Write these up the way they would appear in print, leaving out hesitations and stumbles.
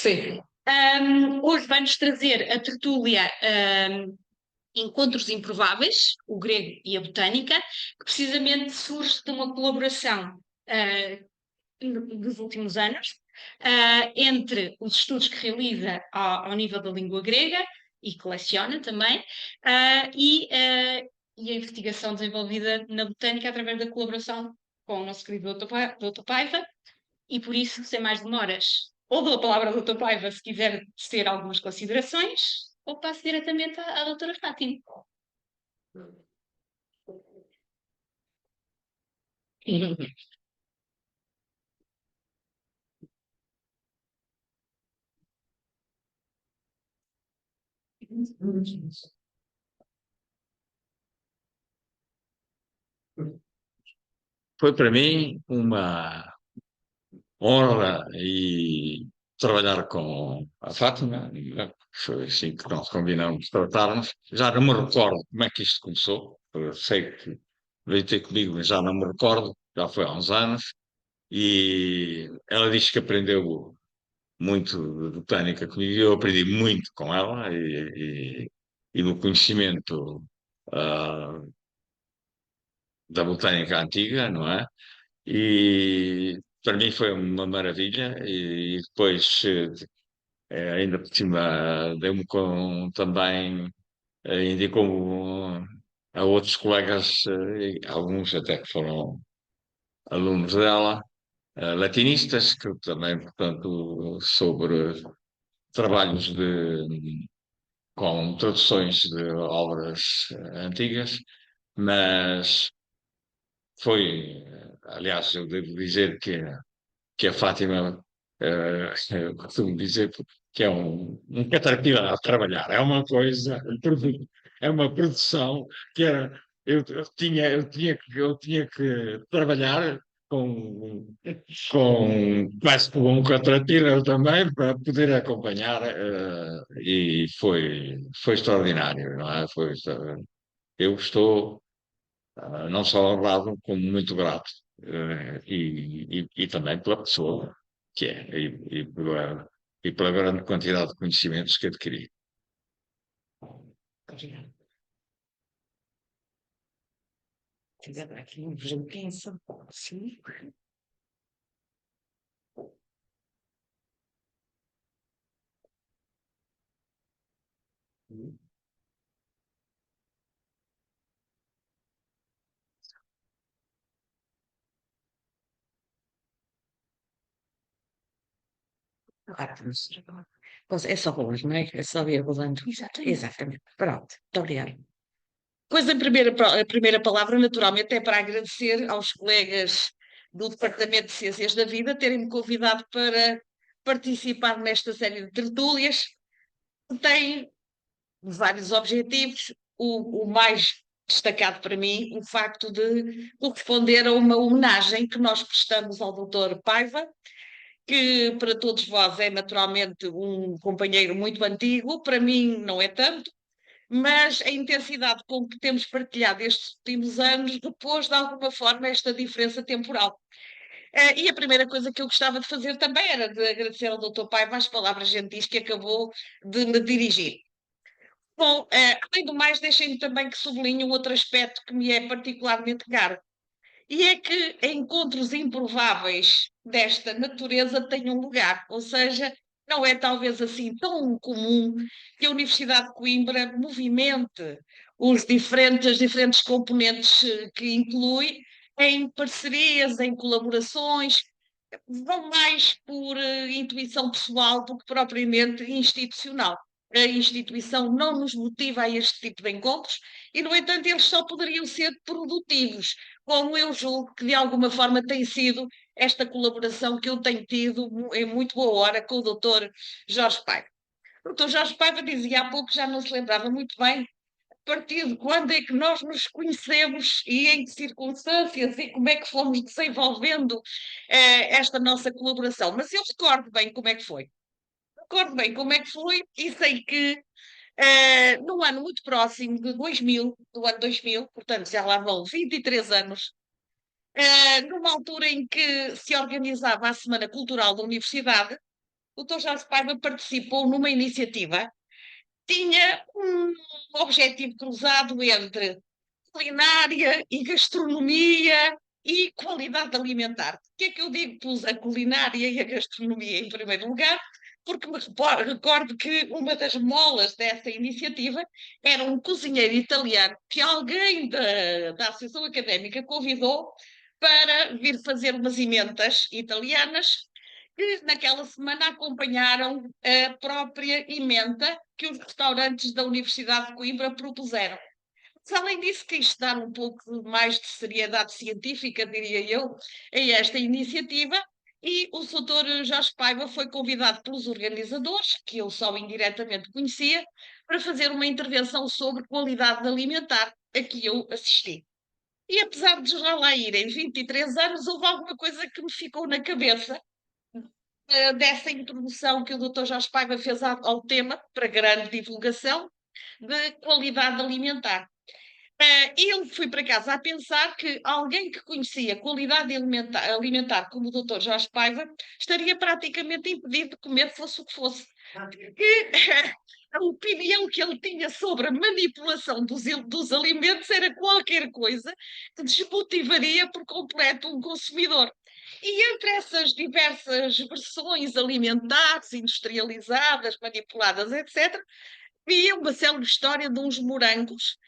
Sim. Hoje vai-nos trazer a tertúlia Encontros Improváveis, o grego e a botânica, que precisamente surge de uma colaboração dos últimos anos entre os estudos que realiza ao nível da língua grega e que leciona também, e a investigação desenvolvida na botânica através da colaboração com o nosso querido Dr. Paiva, e por isso, sem mais demoras, ou dou a palavra ao Dr. Paiva se quiser ter algumas considerações, ou passo diretamente à doutora Fátima. Foi para mim uma honra e trabalhar com a Fátima. Foi assim que nós combinamos de tratarmos. Já não me recordo como é que isto começou. Eu sei que veio ter comigo, mas já não me recordo. Já foi há uns anos. E ela disse que aprendeu muito de botânica comigo. Eu aprendi muito com ela e no conhecimento ah, da botânica antiga, não é? E para mim foi uma maravilha. E depois, ainda por cima, deu-me com também, indicou a outros colegas, alguns até que foram alunos dela, latinistas, que também, portanto, sobre trabalhos com traduções de obras antigas, mas foi, aliás, eu devo dizer que a Fátima, eu costumo dizer que é um caterpillar a trabalhar, é uma coisa, é uma produção que era, eu tinha que trabalhar com quase como um caterpillar também para poder acompanhar, e foi extraordinário, não é? Eu estou, não só honrado, como muito grato, e também pela pessoa que é, e pela grande quantidade de conhecimentos que adquiri. Obrigada. Fica aqui um pensa. Sim. Agora vamos. É só rolas, não é? É só ir rolando. Exatamente. Exatamente. Pronto. Muito obrigada. Pois a primeira palavra, naturalmente, é para agradecer aos colegas do Departamento de Ciências da Vida terem-me convidado para participar nesta série de tertúlias, que tem vários objetivos. O mais destacado para mim, o facto de corresponder a uma homenagem que nós prestamos ao Dr. Paiva, que para todos vós é naturalmente um companheiro muito antigo, para mim não é tanto, mas a intensidade com que temos partilhado estes últimos anos repôs de alguma forma esta diferença temporal. E a primeira coisa que eu gostava de fazer também era de agradecer ao Dr. Paiva as palavras gentis que acabou de me dirigir. Bom, além do mais, deixem-me também que sublinhe um outro aspecto que me é particularmente caro, e é que encontros improváveis desta natureza tenham lugar, ou seja, não é talvez assim tão comum que a Universidade de Coimbra movimente as diferentes componentes que inclui em parcerias, em colaborações, vão mais por intuição pessoal do que propriamente institucional. A instituição não nos motiva a este tipo de encontros e, no entanto, eles só poderiam ser produtivos, como eu julgo que de alguma forma tem sido esta colaboração que eu tenho tido em muito boa hora com o Dr. Jorge Paiva. O Dr. Jorge Paiva dizia há pouco, já não se lembrava muito bem, a partir de quando é que nós nos conhecemos e em que circunstâncias e como é que fomos desenvolvendo esta nossa colaboração. Mas eu recordo bem como é que foi. Recordo bem como é que foi e sei que num ano muito próximo de 2000, do ano 2000, portanto já lá vão 23 anos, numa altura em que se organizava a Semana Cultural da Universidade, o Dr. Jorge Paiva participou numa iniciativa, tinha um objetivo cruzado entre culinária e gastronomia e qualidade alimentar. Por que é que eu digo que pus a culinária e a gastronomia em primeiro lugar? Porque me recordo que uma das molas dessa iniciativa era um cozinheiro italiano que alguém da Associação Académica convidou para vir fazer umas emendas italianas que naquela semana acompanharam a própria emenda que os restaurantes da Universidade de Coimbra propuseram. Mas, além disso, quis dar um pouco mais de seriedade científica, diria eu, a esta iniciativa, e o Dr. Jorge Paiva foi convidado pelos organizadores, que eu só indiretamente conhecia, para fazer uma intervenção sobre qualidade alimentar, a que eu assisti. E apesar de já lá irem 23 anos, houve alguma coisa que me ficou na cabeça dessa introdução que o Dr. Jorge Paiva fez ao tema, para grande divulgação, de qualidade alimentar. Eu fui para casa a pensar que alguém que conhecia qualidade alimentar como o Dr. Jorge Paiva estaria praticamente impedido de comer fosse o que fosse. Porque a opinião que ele tinha sobre a manipulação dos alimentos era qualquer coisa que desmotivaria por completo um consumidor. E entre essas diversas versões alimentares, industrializadas, manipuladas, etc., vi uma célebre história de uns morangos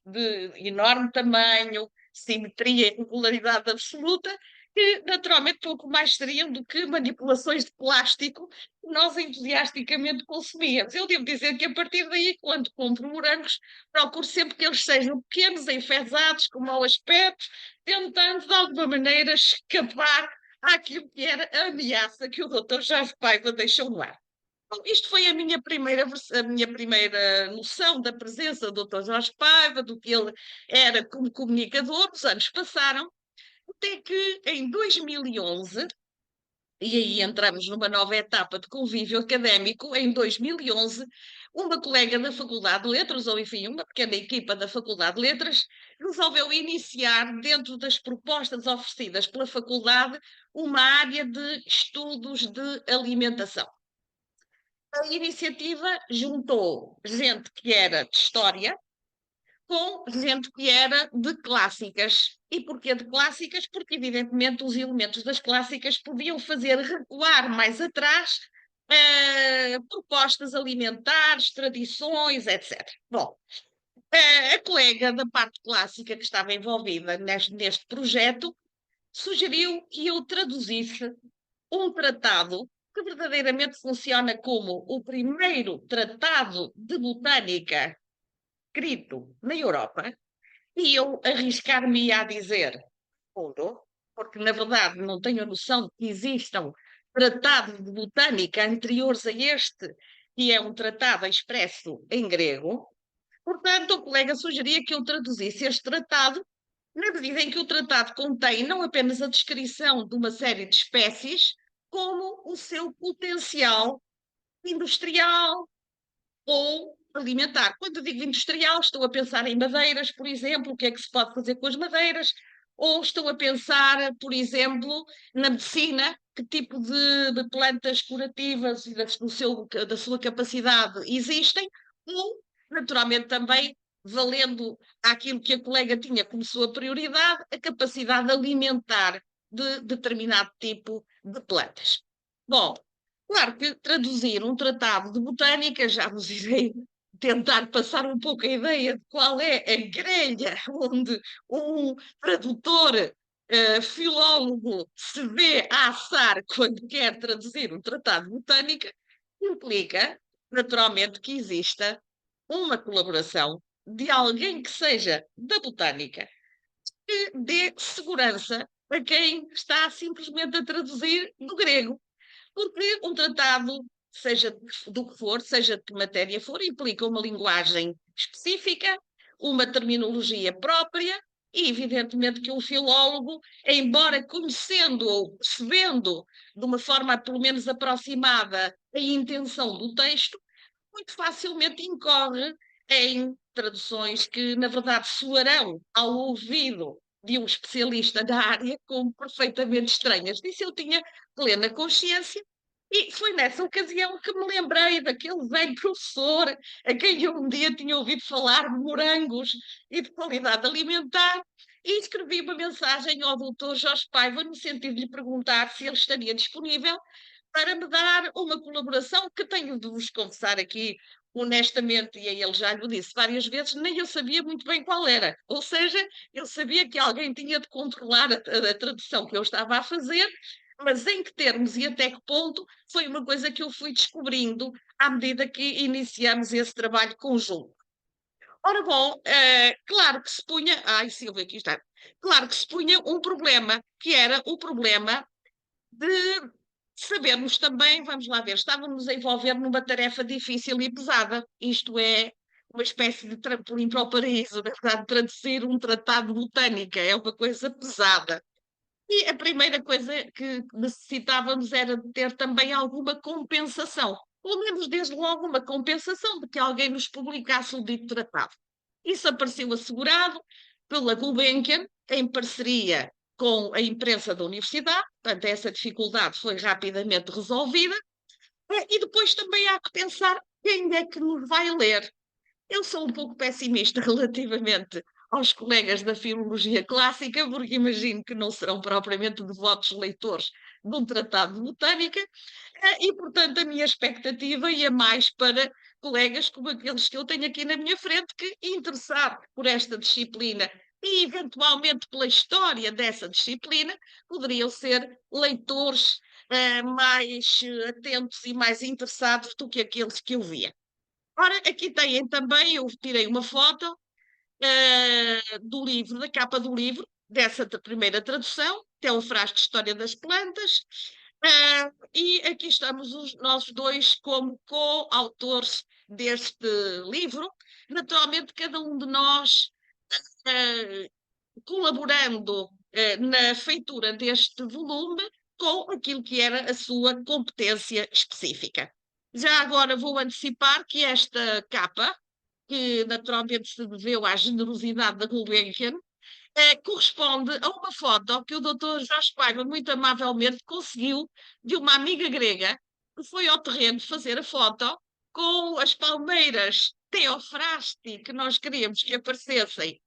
de enorme tamanho, simetria e regularidade absoluta, que naturalmente pouco mais seriam do que manipulações de plástico que nós entusiasticamente consumíamos. Eu devo dizer que a partir daí, quando compro morangos, procuro sempre que eles sejam pequenos, enfesados, com mau aspecto, tentando de alguma maneira escapar àquilo que era a ameaça que o Dr. Jorge Paiva deixou no ar. Bom, isto foi a minha primeira noção da presença do Dr. Jorge Paiva, do que ele era como comunicador. Os anos passaram, até que em 2011, e aí entramos numa nova etapa de convívio académico, em 2011, uma colega da Faculdade de Letras, ou enfim, uma pequena equipa da Faculdade de Letras, resolveu iniciar, dentro das propostas oferecidas pela faculdade, uma área de estudos de alimentação. A iniciativa juntou gente que era de história com gente que era de clássicas. E porquê de clássicas? Porque, evidentemente, os elementos das clássicas podiam fazer recuar mais atrás propostas alimentares, tradições, etc. Bom, a colega da parte clássica que estava envolvida neste projeto sugeriu que eu traduzisse um tratado que verdadeiramente funciona como o primeiro tratado de botânica escrito na Europa, e eu arriscar-me a dizer ouro, porque na verdade não tenho a noção de que existam tratados de botânica anteriores a este, que é um tratado expresso em grego. Portanto, o colega sugeria que eu traduzisse este tratado, na medida em que o tratado contém não apenas a descrição de uma série de espécies, como o seu potencial industrial ou alimentar. Quando digo industrial, estou a pensar em madeiras, por exemplo, o que é que se pode fazer com as madeiras, ou estou a pensar, por exemplo, na medicina, que tipo de plantas curativas e da sua capacidade existem, ou, naturalmente, também valendo aquilo que a colega tinha como sua prioridade, a capacidade alimentar de determinado tipo de plantas. Bom, claro que traduzir um tratado de botânica, já vos irei tentar passar um pouco a ideia de qual é a grelha onde um tradutor, filólogo, se vê a assar quando quer traduzir um tratado de botânica, implica, naturalmente, que exista uma colaboração de alguém que seja da botânica, que dê segurança a quem está simplesmente a traduzir do grego. Porque um tratado, seja do que for, seja de que matéria for, implica uma linguagem específica, uma terminologia própria, e evidentemente que um filólogo, embora conhecendo ou percebendo de uma forma pelo menos aproximada a intenção do texto, muito facilmente incorre em traduções que, na verdade, soarão ao ouvido de um especialista da área como perfeitamente estranhas. Disso eu tinha plena consciência, E foi nessa ocasião que me lembrei daquele velho professor a quem eu um dia tinha ouvido falar de morangos e de qualidade alimentar, e escrevi uma mensagem ao doutor Jorge Paiva no sentido de lhe perguntar se ele estaria disponível para me dar uma colaboração que tenho de vos confessar aqui honestamente, e a ele já lhe disse várias vezes, nem eu sabia muito bem qual era. Ou seja, eu sabia que alguém tinha de controlar a tradução que eu estava a fazer, mas em que termos e até que ponto foi uma coisa que eu fui descobrindo à medida que iniciamos esse trabalho conjunto. Ora bom, claro que se punha, ai Silvia, aqui está, claro que se punha um problema, que era o problema de sabermos também, vamos lá ver, estávamos a envolver numa tarefa difícil e pesada, isto é, uma espécie de trampolim para o paraíso, na verdade, traduzir um tratado de botânica é uma coisa pesada. E a primeira coisa que necessitávamos era de ter também alguma compensação, pelo menos desde logo uma compensação de que alguém nos publicasse o dito tratado. Isso apareceu assegurado pela Gulbenkian, em parceria com a imprensa da universidade, portanto, essa dificuldade foi rapidamente resolvida. E depois também há que pensar quem é que nos vai ler. Eu sou um pouco pessimista relativamente aos colegas da filologia clássica, porque imagino que não serão propriamente devotos leitores de um tratado de botânica, e, portanto, a minha expectativa ia mais para colegas como aqueles que eu tenho aqui na minha frente, que, interessados por esta disciplina e, eventualmente, pela história dessa disciplina, poderiam ser leitores mais atentos e mais interessados do que aqueles que eu via. Ora, aqui têm também, eu tirei uma foto do livro, da capa do livro, dessa primeira tradução, que é o Frasco de História das Plantas, e aqui estamos nós dois como co-autores deste livro. Naturalmente, cada um de nós colaborando na feitura deste volume com aquilo que era a sua competência específica. Já agora vou antecipar que esta capa, que naturalmente se deveu à generosidade da Gulbenkian, corresponde a uma foto que o Dr. Jorge Paiva muito amavelmente conseguiu de uma amiga grega que foi ao terreno fazer a foto com as palmeiras Teofrasti que nós queríamos que aparecessem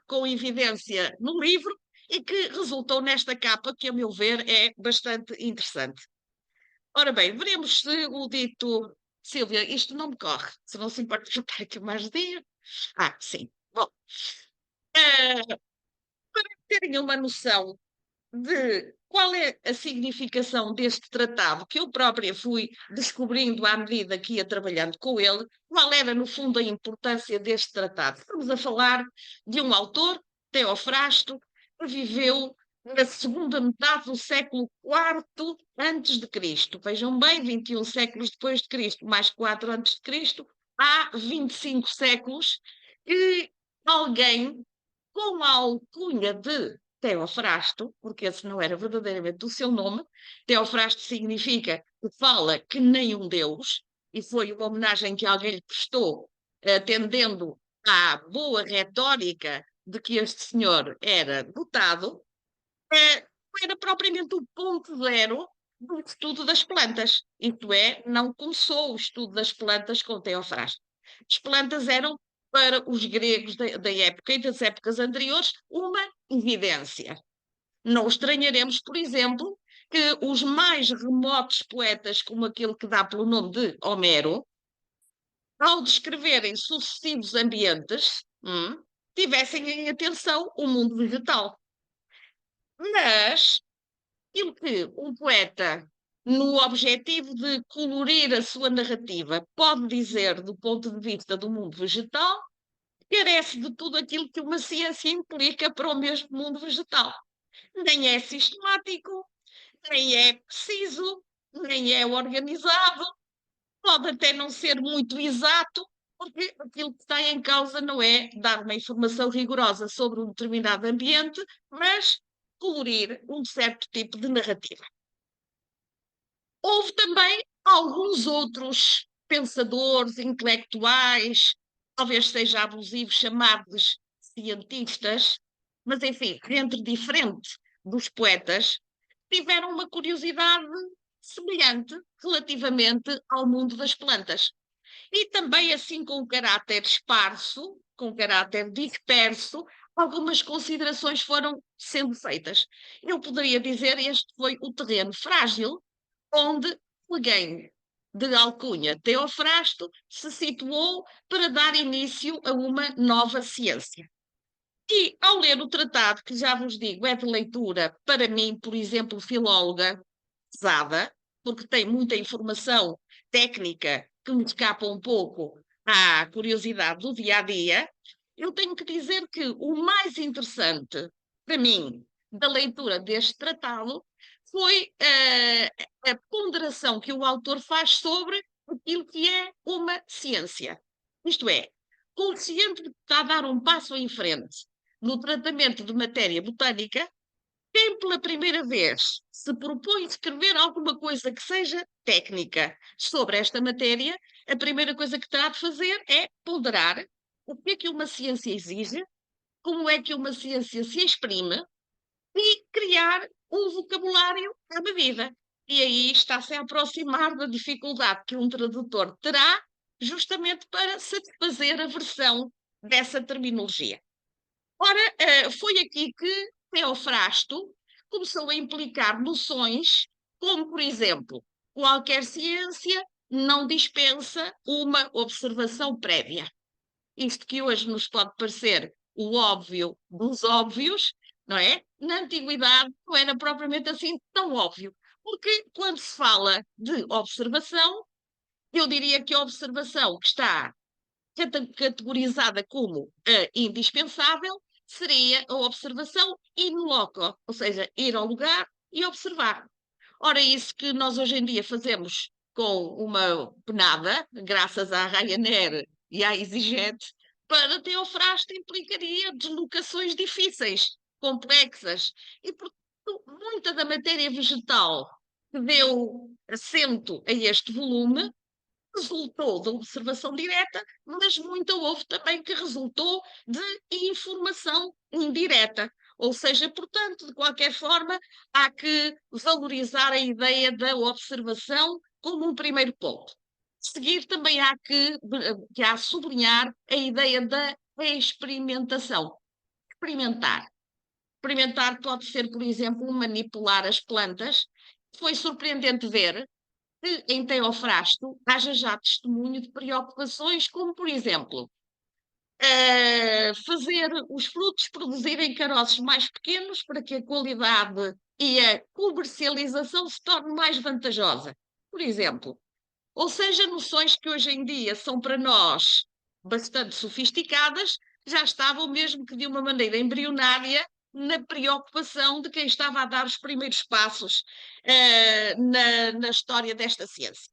com evidência no livro e que resultou nesta capa que, a meu ver, é bastante interessante. Ora bem, veremos se o dito... Silvia, isto não me corre, se não se importa ficar aqui mais dia. Ah, sim. Bom, para terem uma noção de qual é a significação deste tratado, que eu própria fui descobrindo à medida que ia trabalhando com ele, qual era, no fundo, a importância deste tratado. Estamos a falar de um autor, Teofrasto, que viveu na segunda metade do século IV antes de Cristo. Vejam bem, 21 séculos depois de Cristo, mais 4 antes de Cristo, há 25 séculos, e alguém com a alcunha de Teofrasto, porque esse não era verdadeiramente o seu nome. Teofrasto significa que fala que nem um deus, e foi uma homenagem que alguém lhe prestou, atendendo à boa retórica de que este senhor era dotado, era propriamente o ponto zero do estudo das plantas. Isto é, não começou o estudo das plantas com Teofrasto. As plantas eram, para os gregos da época e das épocas anteriores, uma evidência. Não estranharemos, por exemplo, que os mais remotos poetas, como aquele que dá pelo nome de Homero, ao descreverem sucessivos ambientes, tivessem em atenção o mundo vegetal. Mas, aquilo que um poeta, no objetivo de colorir a sua narrativa, pode dizer do ponto de vista do mundo vegetal, carece de tudo aquilo que uma ciência implica para o mesmo mundo vegetal. Nem é sistemático, nem é preciso, nem é organizado, pode até não ser muito exato, porque aquilo que está em causa não é dar uma informação rigorosa sobre um determinado ambiente, mas colorir um certo tipo de narrativa. Houve também alguns outros pensadores, intelectuais, talvez seja abusivo chamar-lhes cientistas, mas enfim, entre diferente dos poetas, tiveram uma curiosidade semelhante relativamente ao mundo das plantas. E também assim com caráter esparso, com caráter disperso, algumas considerações foram sendo feitas. Eu poderia dizer este foi o terreno frágil onde alguém de alcunha Teofrasto se situou para dar início a uma nova ciência. E ao ler o tratado, que já vos digo, é de leitura, para mim, por exemplo, filóloga, pesada, porque tem muita informação técnica que me escapa um pouco à curiosidade do dia a dia, eu tenho que dizer que o mais interessante para mim da leitura deste tratado foi a ponderação que o autor faz sobre aquilo que é uma ciência. Isto é, consciente de que está a dar um passo em frente no tratamento de matéria botânica, quem pela primeira vez se propõe escrever alguma coisa que seja técnica sobre esta matéria, a primeira coisa que terá de fazer é ponderar o que é uma ciência exige, como é que uma ciência se exprime e criar um vocabulário à medida. E aí está-se a aproximar da dificuldade que um tradutor terá justamente para satisfazer a versão dessa terminologia. Ora, foi aqui que Teofrasto começou a implicar noções como, por exemplo, qualquer ciência não dispensa uma observação prévia. Isto que hoje nos pode parecer o óbvio dos óbvios, não é? Na antiguidade não era propriamente assim tão óbvio, porque quando se fala de observação, eu diria que a observação que está categorizada como indispensável seria a observação in loco, ou seja, ir ao lugar e observar. Ora, isso que nós hoje em dia fazemos com uma penada, graças à Ryanair e à EasyJet, para Teofrasto implicaria deslocações difíceis, complexas, e portanto, muita da matéria vegetal que deu assento a este volume resultou da observação direta, mas muita houve também que resultou de informação indireta. Ou seja, portanto, de qualquer forma, há que valorizar a ideia da observação como um primeiro ponto. Seguir também há sublinhar a ideia da experimentação. Experimentar. Experimentar pode ser, por exemplo, manipular as plantas. Foi surpreendente ver que em Teofrasto haja já testemunho de preocupações, como, por exemplo, fazer os frutos produzirem caroços mais pequenos para que a qualidade e a comercialização se torne mais vantajosa, por exemplo. Ou seja, noções que hoje em dia são para nós bastante sofisticadas, já estavam mesmo que de uma maneira embrionária na preocupação de quem estava a dar os primeiros passos na história desta ciência.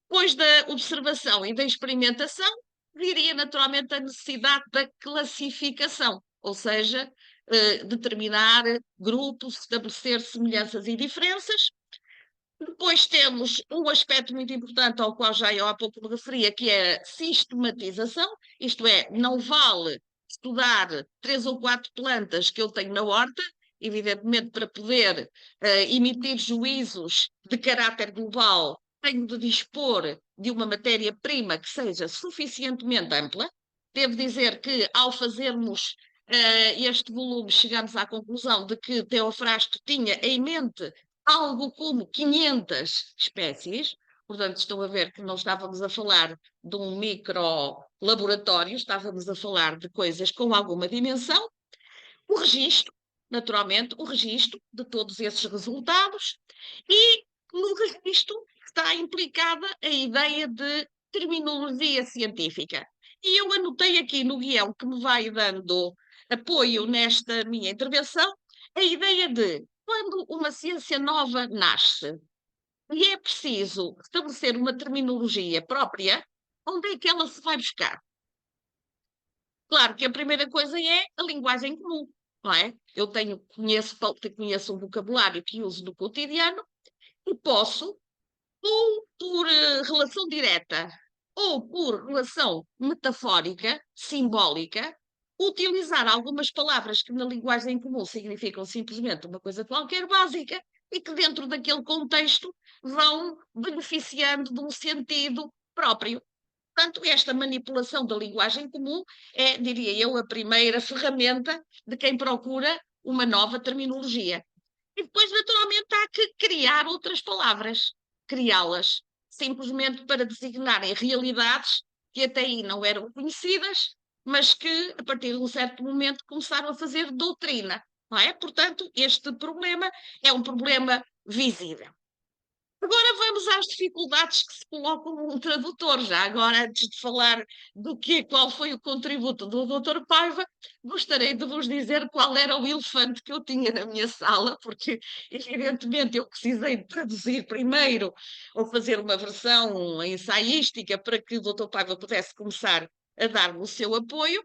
Depois da observação e da experimentação, viria naturalmente a necessidade da classificação, ou seja, determinar grupos, estabelecer semelhanças e diferenças. Depois temos um aspecto muito importante ao qual já eu há pouco me referia, que é a sistematização, isto é, não vale estudar 3 ou 4 plantas que eu tenho na horta, evidentemente para poder emitir juízos de caráter global, tenho de dispor de uma matéria-prima que seja suficientemente ampla. Devo dizer que ao fazermos este volume chegamos à conclusão de que Teofrasto tinha em mente algo como 500 espécies, portanto estão a ver que não estávamos a falar de um micro-laboratório, estávamos a falar de coisas com alguma dimensão. O registro, naturalmente, o registro de todos esses resultados e no registro está implicada a ideia de terminologia científica. E eu anotei aqui no guião que me vai dando apoio nesta minha intervenção a ideia de quando uma ciência nova nasce e é preciso estabelecer uma terminologia própria, onde é que ela se vai buscar? Claro que a primeira coisa é a linguagem comum, não é? Eu conheço um vocabulário que uso no cotidiano e posso, ou por relação direta, ou por relação metafórica, simbólica, utilizar algumas palavras que na linguagem comum significam simplesmente uma coisa qualquer básica, e que dentro daquele contexto vão beneficiando de um sentido próprio. Portanto, esta manipulação da linguagem comum é, diria eu, a primeira ferramenta de quem procura uma nova terminologia. E depois, naturalmente, há que criar outras palavras, criá-las, simplesmente para designarem realidades que até aí não eram conhecidas, mas que, a partir de um certo momento, começaram a fazer doutrina, não é? Portanto, este problema é um problema visível. Agora vamos às dificuldades que se colocam num tradutor. Já agora, antes de falar qual foi o contributo do Dr. Paiva, gostaria de vos dizer qual era o elefante que eu tinha na minha sala, porque, evidentemente, eu precisei de traduzir primeiro ou fazer uma versão ensaística para que o Dr. Paiva pudesse começar a dar-me o seu apoio.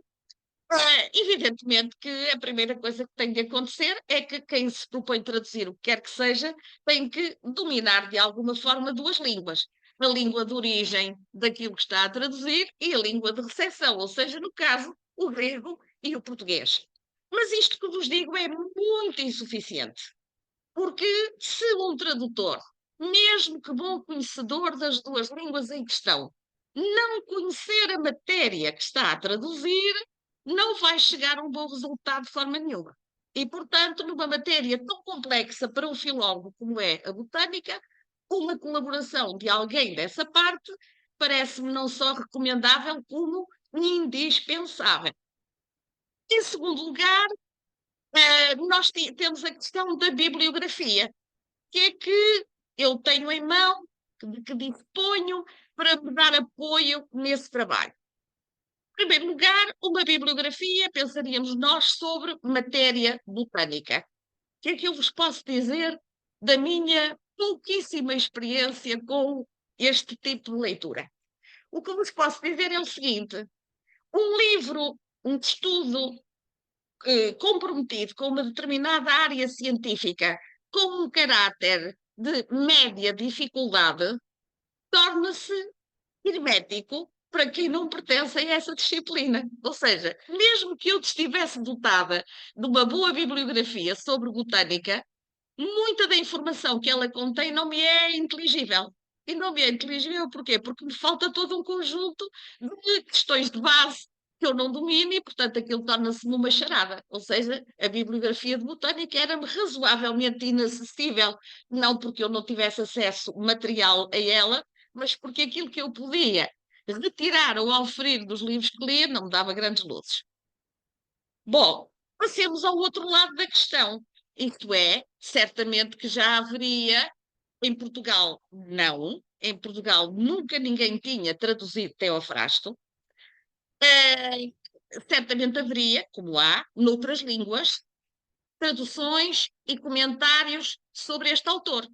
Evidentemente que a primeira coisa que tem de acontecer é que quem se propõe traduzir o que quer que seja tem que dominar de alguma forma duas línguas. A língua de origem daquilo que está a traduzir e a língua de recepção, ou seja, no caso, o grego e o português. Mas isto que vos digo é muito insuficiente, porque se um tradutor, mesmo que bom conhecedor das duas línguas em questão, não conhecer a matéria que está a traduzir, não vai chegar a um bom resultado de forma nenhuma. E, portanto, numa matéria tão complexa para um filólogo como é a botânica, uma colaboração de alguém dessa parte parece-me não só recomendável, como indispensável. Em segundo lugar, nós temos a questão da bibliografia, que é que eu tenho em mão, de que disponho para me dar apoio nesse trabalho. Em primeiro lugar, uma bibliografia, pensaríamos nós, sobre matéria botânica. O que é que eu vos posso dizer da minha pouquíssima experiência com este tipo de leitura? O que vos posso dizer é o seguinte: um livro, um estudo comprometido com uma determinada área científica, com um caráter de média dificuldade, torna-se hermético para quem não pertence a essa disciplina. Ou seja, mesmo que eu estivesse dotada de uma boa bibliografia sobre botânica, muita da informação que ela contém não me é inteligível. E não me é inteligível porquê? Porque me falta todo um conjunto de questões de base que eu não domino e, portanto, aquilo torna-se uma charada. Ou seja, a bibliografia de botânica era-me razoavelmente inacessível, não porque eu não tivesse acesso material a ela, mas porque aquilo que eu podia retirar ou auferir dos livros que lia não me dava grandes luzes. Bom, passemos ao outro lado da questão. Isto é, certamente que já haveria, em Portugal, não. Em Portugal nunca ninguém tinha traduzido Teofrasto. Certamente haveria, como há, noutras línguas, traduções e comentários sobre este autor.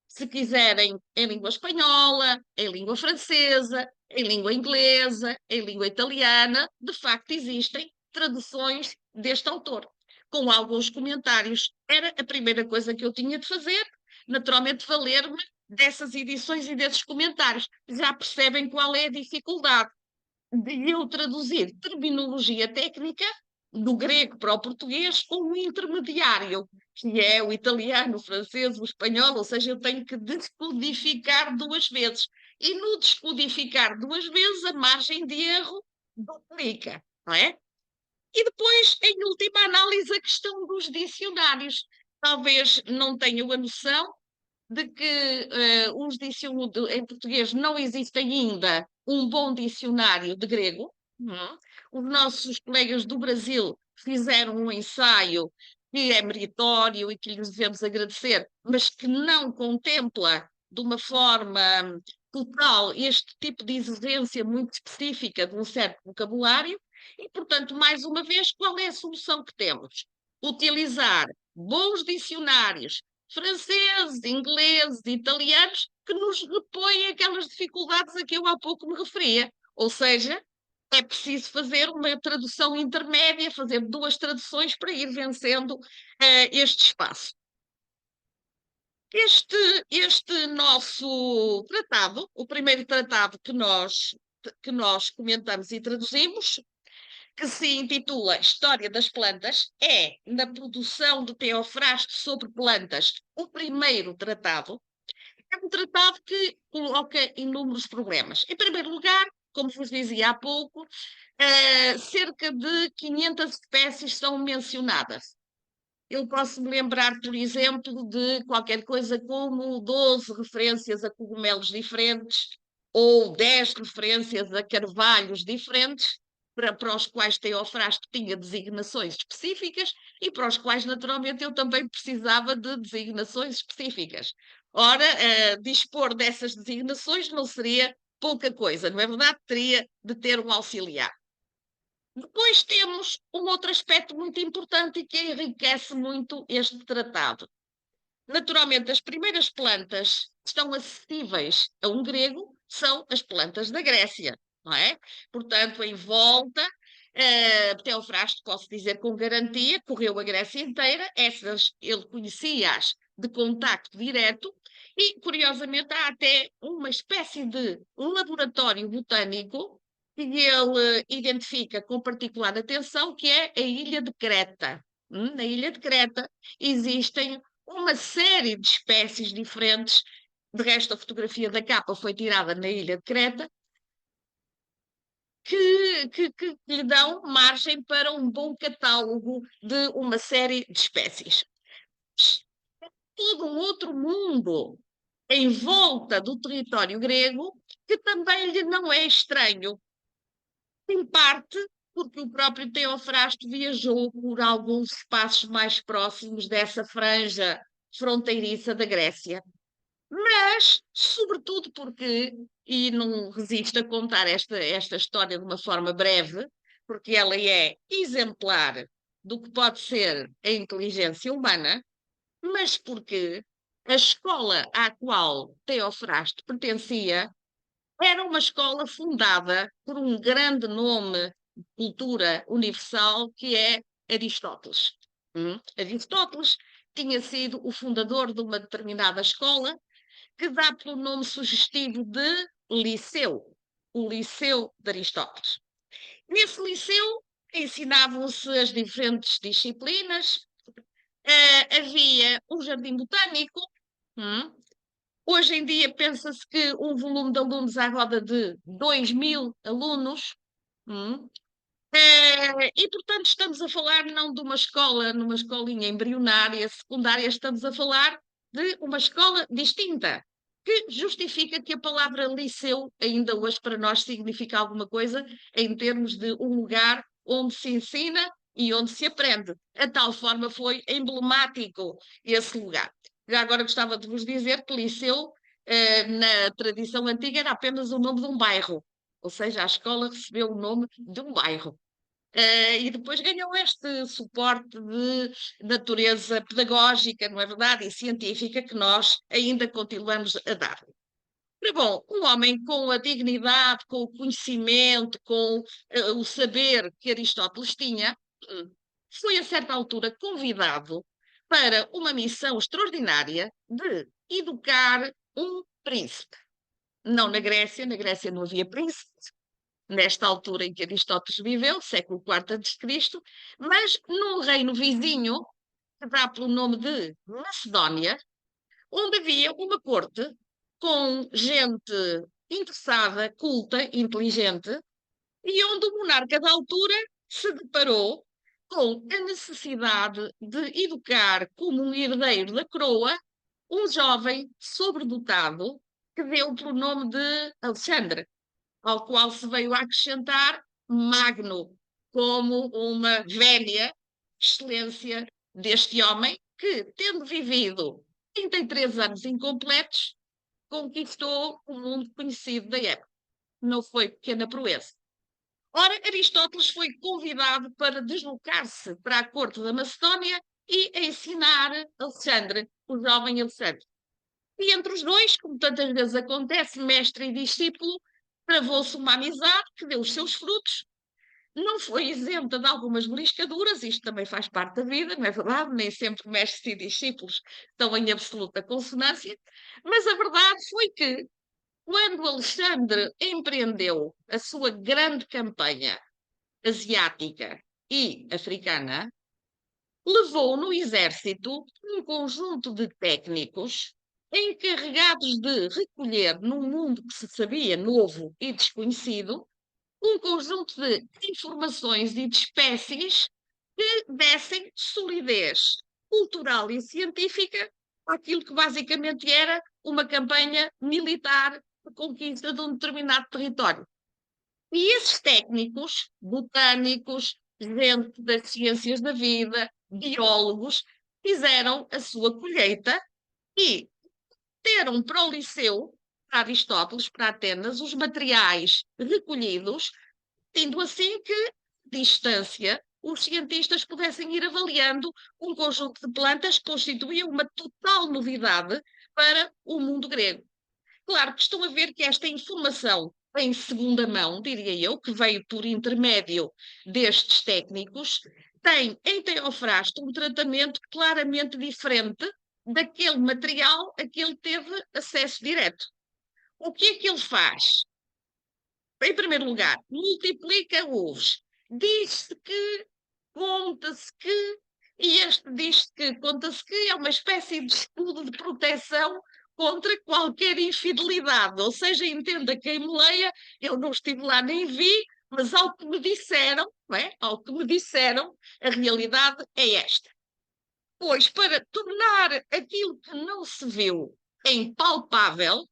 Se quiserem, em língua espanhola, em língua francesa, em língua inglesa, em língua italiana, de facto existem traduções deste autor, com alguns comentários. Era a primeira coisa que eu tinha de fazer, naturalmente valer-me dessas edições e desses comentários. Já percebem qual é a dificuldade de eu traduzir terminologia técnica do grego para o português com um intermediário, que é o italiano, o francês, o espanhol, ou seja, eu tenho que descodificar duas vezes. E no descodificar duas vezes, a margem de erro duplica, não é? E depois, em última análise, a questão dos dicionários. Talvez não tenham a noção de que em português não existe ainda um bom dicionário de grego. Os nossos colegas do Brasil fizeram um ensaio que é meritório e que lhes devemos agradecer, mas que não contempla de uma forma total este tipo de exigência muito específica de um certo vocabulário e, portanto, mais uma vez, qual é a solução que temos? Utilizar bons dicionários franceses, ingleses, italianos, que nos repõem aquelas dificuldades a que eu há pouco me referia. Ou seja, é preciso fazer uma tradução intermédia, fazer duas traduções para ir vencendo este espaço. Este nosso tratado, o primeiro tratado que nós comentamos e traduzimos, que se intitula História das Plantas, é, na produção de Teofrasto sobre plantas, o primeiro tratado. É um tratado que coloca inúmeros problemas. Em primeiro lugar, como vos dizia há pouco, cerca de 500 espécies são mencionadas. Eu posso me lembrar, por exemplo, de qualquer coisa como 12 referências a cogumelos diferentes ou 10 referências a carvalhos diferentes, para os quais Teofrasto tinha designações específicas e para os quais, naturalmente, eu também precisava de designações específicas. Ora, dispor dessas designações não seria pouca coisa, não é verdade? Teria de ter um auxiliar. Depois temos um outro aspecto muito importante e que enriquece muito este tratado. Naturalmente, as primeiras plantas que estão acessíveis a um grego são as plantas da Grécia, não é? Portanto, em volta, Teofrasto, posso dizer com garantia, correu a Grécia inteira, essas ele conhecia-as de contacto direto, e, curiosamente, há até uma espécie de laboratório botânico que ele identifica com particular atenção, que é a ilha de Creta. Na ilha de Creta existem uma série de espécies diferentes. De resto, a fotografia da capa foi tirada na ilha de Creta, que lhe dão margem para um bom catálogo de uma série de espécies. Todo um outro mundo em volta do território grego que também lhe não é estranho. Em parte porque o próprio Teofrasto viajou por alguns espaços mais próximos dessa franja fronteiriça da Grécia. Mas, sobretudo porque, e não resisto a contar esta história de uma forma breve, porque ela é exemplar do que pode ser a inteligência humana, mas porque a escola à qual Teofrasto pertencia era uma escola fundada por um grande nome de cultura universal que é Aristóteles. Aristóteles tinha sido o fundador de uma determinada escola que dá pelo nome sugestivo de Liceu, o Liceu de Aristóteles. Nesse liceu ensinavam-se as diferentes disciplinas, havia um jardim botânico. Hoje em dia pensa-se que um volume de alunos à roda de 2.000 alunos. E, portanto, estamos a falar não de uma escola, numa escolinha embrionária, secundária, estamos a falar de uma escola distinta, que justifica que a palavra liceu ainda hoje para nós significa alguma coisa em termos de um lugar onde se ensina e onde se aprende. A tal forma foi emblemático esse lugar. Já agora gostava de vos dizer que liceu, na tradição antiga, era apenas o nome de um bairro. Ou seja, a escola recebeu o nome de um bairro. E depois ganhou este suporte de natureza pedagógica, não é verdade? E científica que nós ainda continuamos a dar. Mas, bom, um homem com a dignidade, com o conhecimento, com o saber que Aristóteles tinha, foi a certa altura convidado para uma missão extraordinária de educar um príncipe. Não na Grécia não havia príncipes, nesta altura em que Aristóteles viveu, século IV a.C., mas num reino vizinho, que dá pelo nome de Macedónia, onde havia uma corte com gente interessada, culta, inteligente, e onde o monarca da altura se deparou com a necessidade de educar como um herdeiro da coroa um jovem sobredotado que deu pelo nome de Alexandre, ao qual se veio a acrescentar Magno, como uma vénia excelência deste homem que, tendo vivido 33 anos incompletos, conquistou o mundo conhecido da época. Não foi pequena proeza. Ora, Aristóteles foi convidado para deslocar-se para a corte da Macedónia e ensinar Alexandre, o jovem Alexandre. E entre os dois, como tantas vezes acontece, mestre e discípulo, travou-se uma amizade que deu os seus frutos. Não foi isenta de algumas beliscaduras, isto também faz parte da vida, não é verdade? Nem sempre mestres e discípulos estão em absoluta consonância, mas a verdade foi que, quando Alexandre empreendeu a sua grande campanha asiática e africana, levou no exército um conjunto de técnicos encarregados de recolher, num mundo que se sabia novo e desconhecido, um conjunto de informações e de espécies que dessem solidez cultural e científica àquilo que basicamente era uma campanha militar de conquista de um determinado território. E esses técnicos, botânicos, gente das ciências da vida, biólogos, fizeram a sua colheita e deram para o Liceu, para Aristóteles, para Atenas, os materiais recolhidos, tendo assim que, distância, os cientistas pudessem ir avaliando um conjunto de plantas que constituía uma total novidade para o mundo grego. Claro que estão a ver que esta informação em segunda mão, diria eu, que veio por intermédio destes técnicos, tem em Teofrasto um tratamento claramente diferente daquele material a que ele teve acesso direto. O que é que ele faz? Em primeiro lugar, multiplica-os. Diz-se que, conta-se que, e este diz que, conta-se que é uma espécie de escudo de proteção contra qualquer infidelidade. Ou seja, entenda quem me leia, eu não estive lá nem vi, mas ao que me disseram, não é? Ao que me disseram, a realidade é esta. Pois, para tornar aquilo que não se viu em palpável,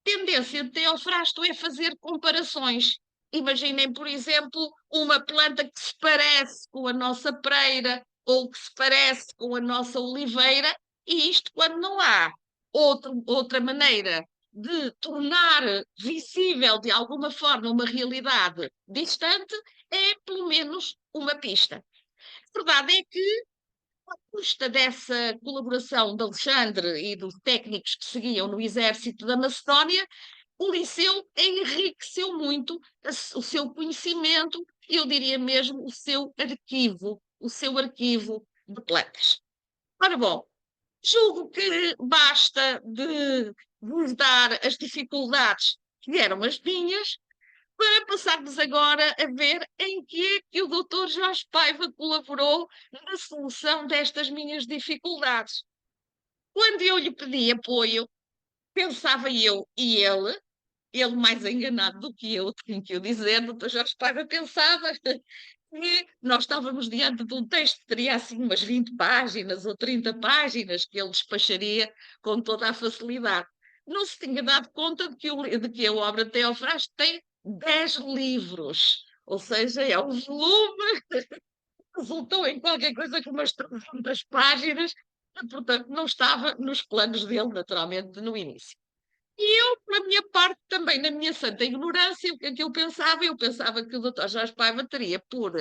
tendência de Teofrasto é fazer comparações. Imaginem, por exemplo, uma planta que se parece com a nossa pereira ou que se parece com a nossa oliveira, e isto quando não há outra maneira de tornar visível de alguma forma uma realidade distante, é pelo menos uma pista. A verdade é que, à custa dessa colaboração de Alexandre e dos técnicos que seguiam no exército da Macedónia, o Liceu enriqueceu muito o seu conhecimento, eu diria mesmo o seu arquivo de plantas. Ora bom, julgo que basta de vos dar as dificuldades que eram as minhas, para passarmos agora a ver em que é que o Dr. Jorge Paiva colaborou na solução destas minhas dificuldades. Quando eu lhe pedi apoio, pensava eu e ele mais enganado do que eu, tenho que o dizer, o Dr. Jorge Paiva pensava que nós estávamos diante de um texto que teria assim umas 20 páginas ou 30 páginas que ele despacharia com toda a facilidade. Não se tinha dado conta de que a obra de Teofrasto tem 10 livros, ou seja, é um volume que resultou em qualquer coisa como umas 300 páginas, e, portanto, não estava nos planos dele, naturalmente, no início. E eu, pela minha parte, também, na minha santa ignorância, o que é que eu pensava? Eu pensava que o Dr. Jorge Paiva teria, por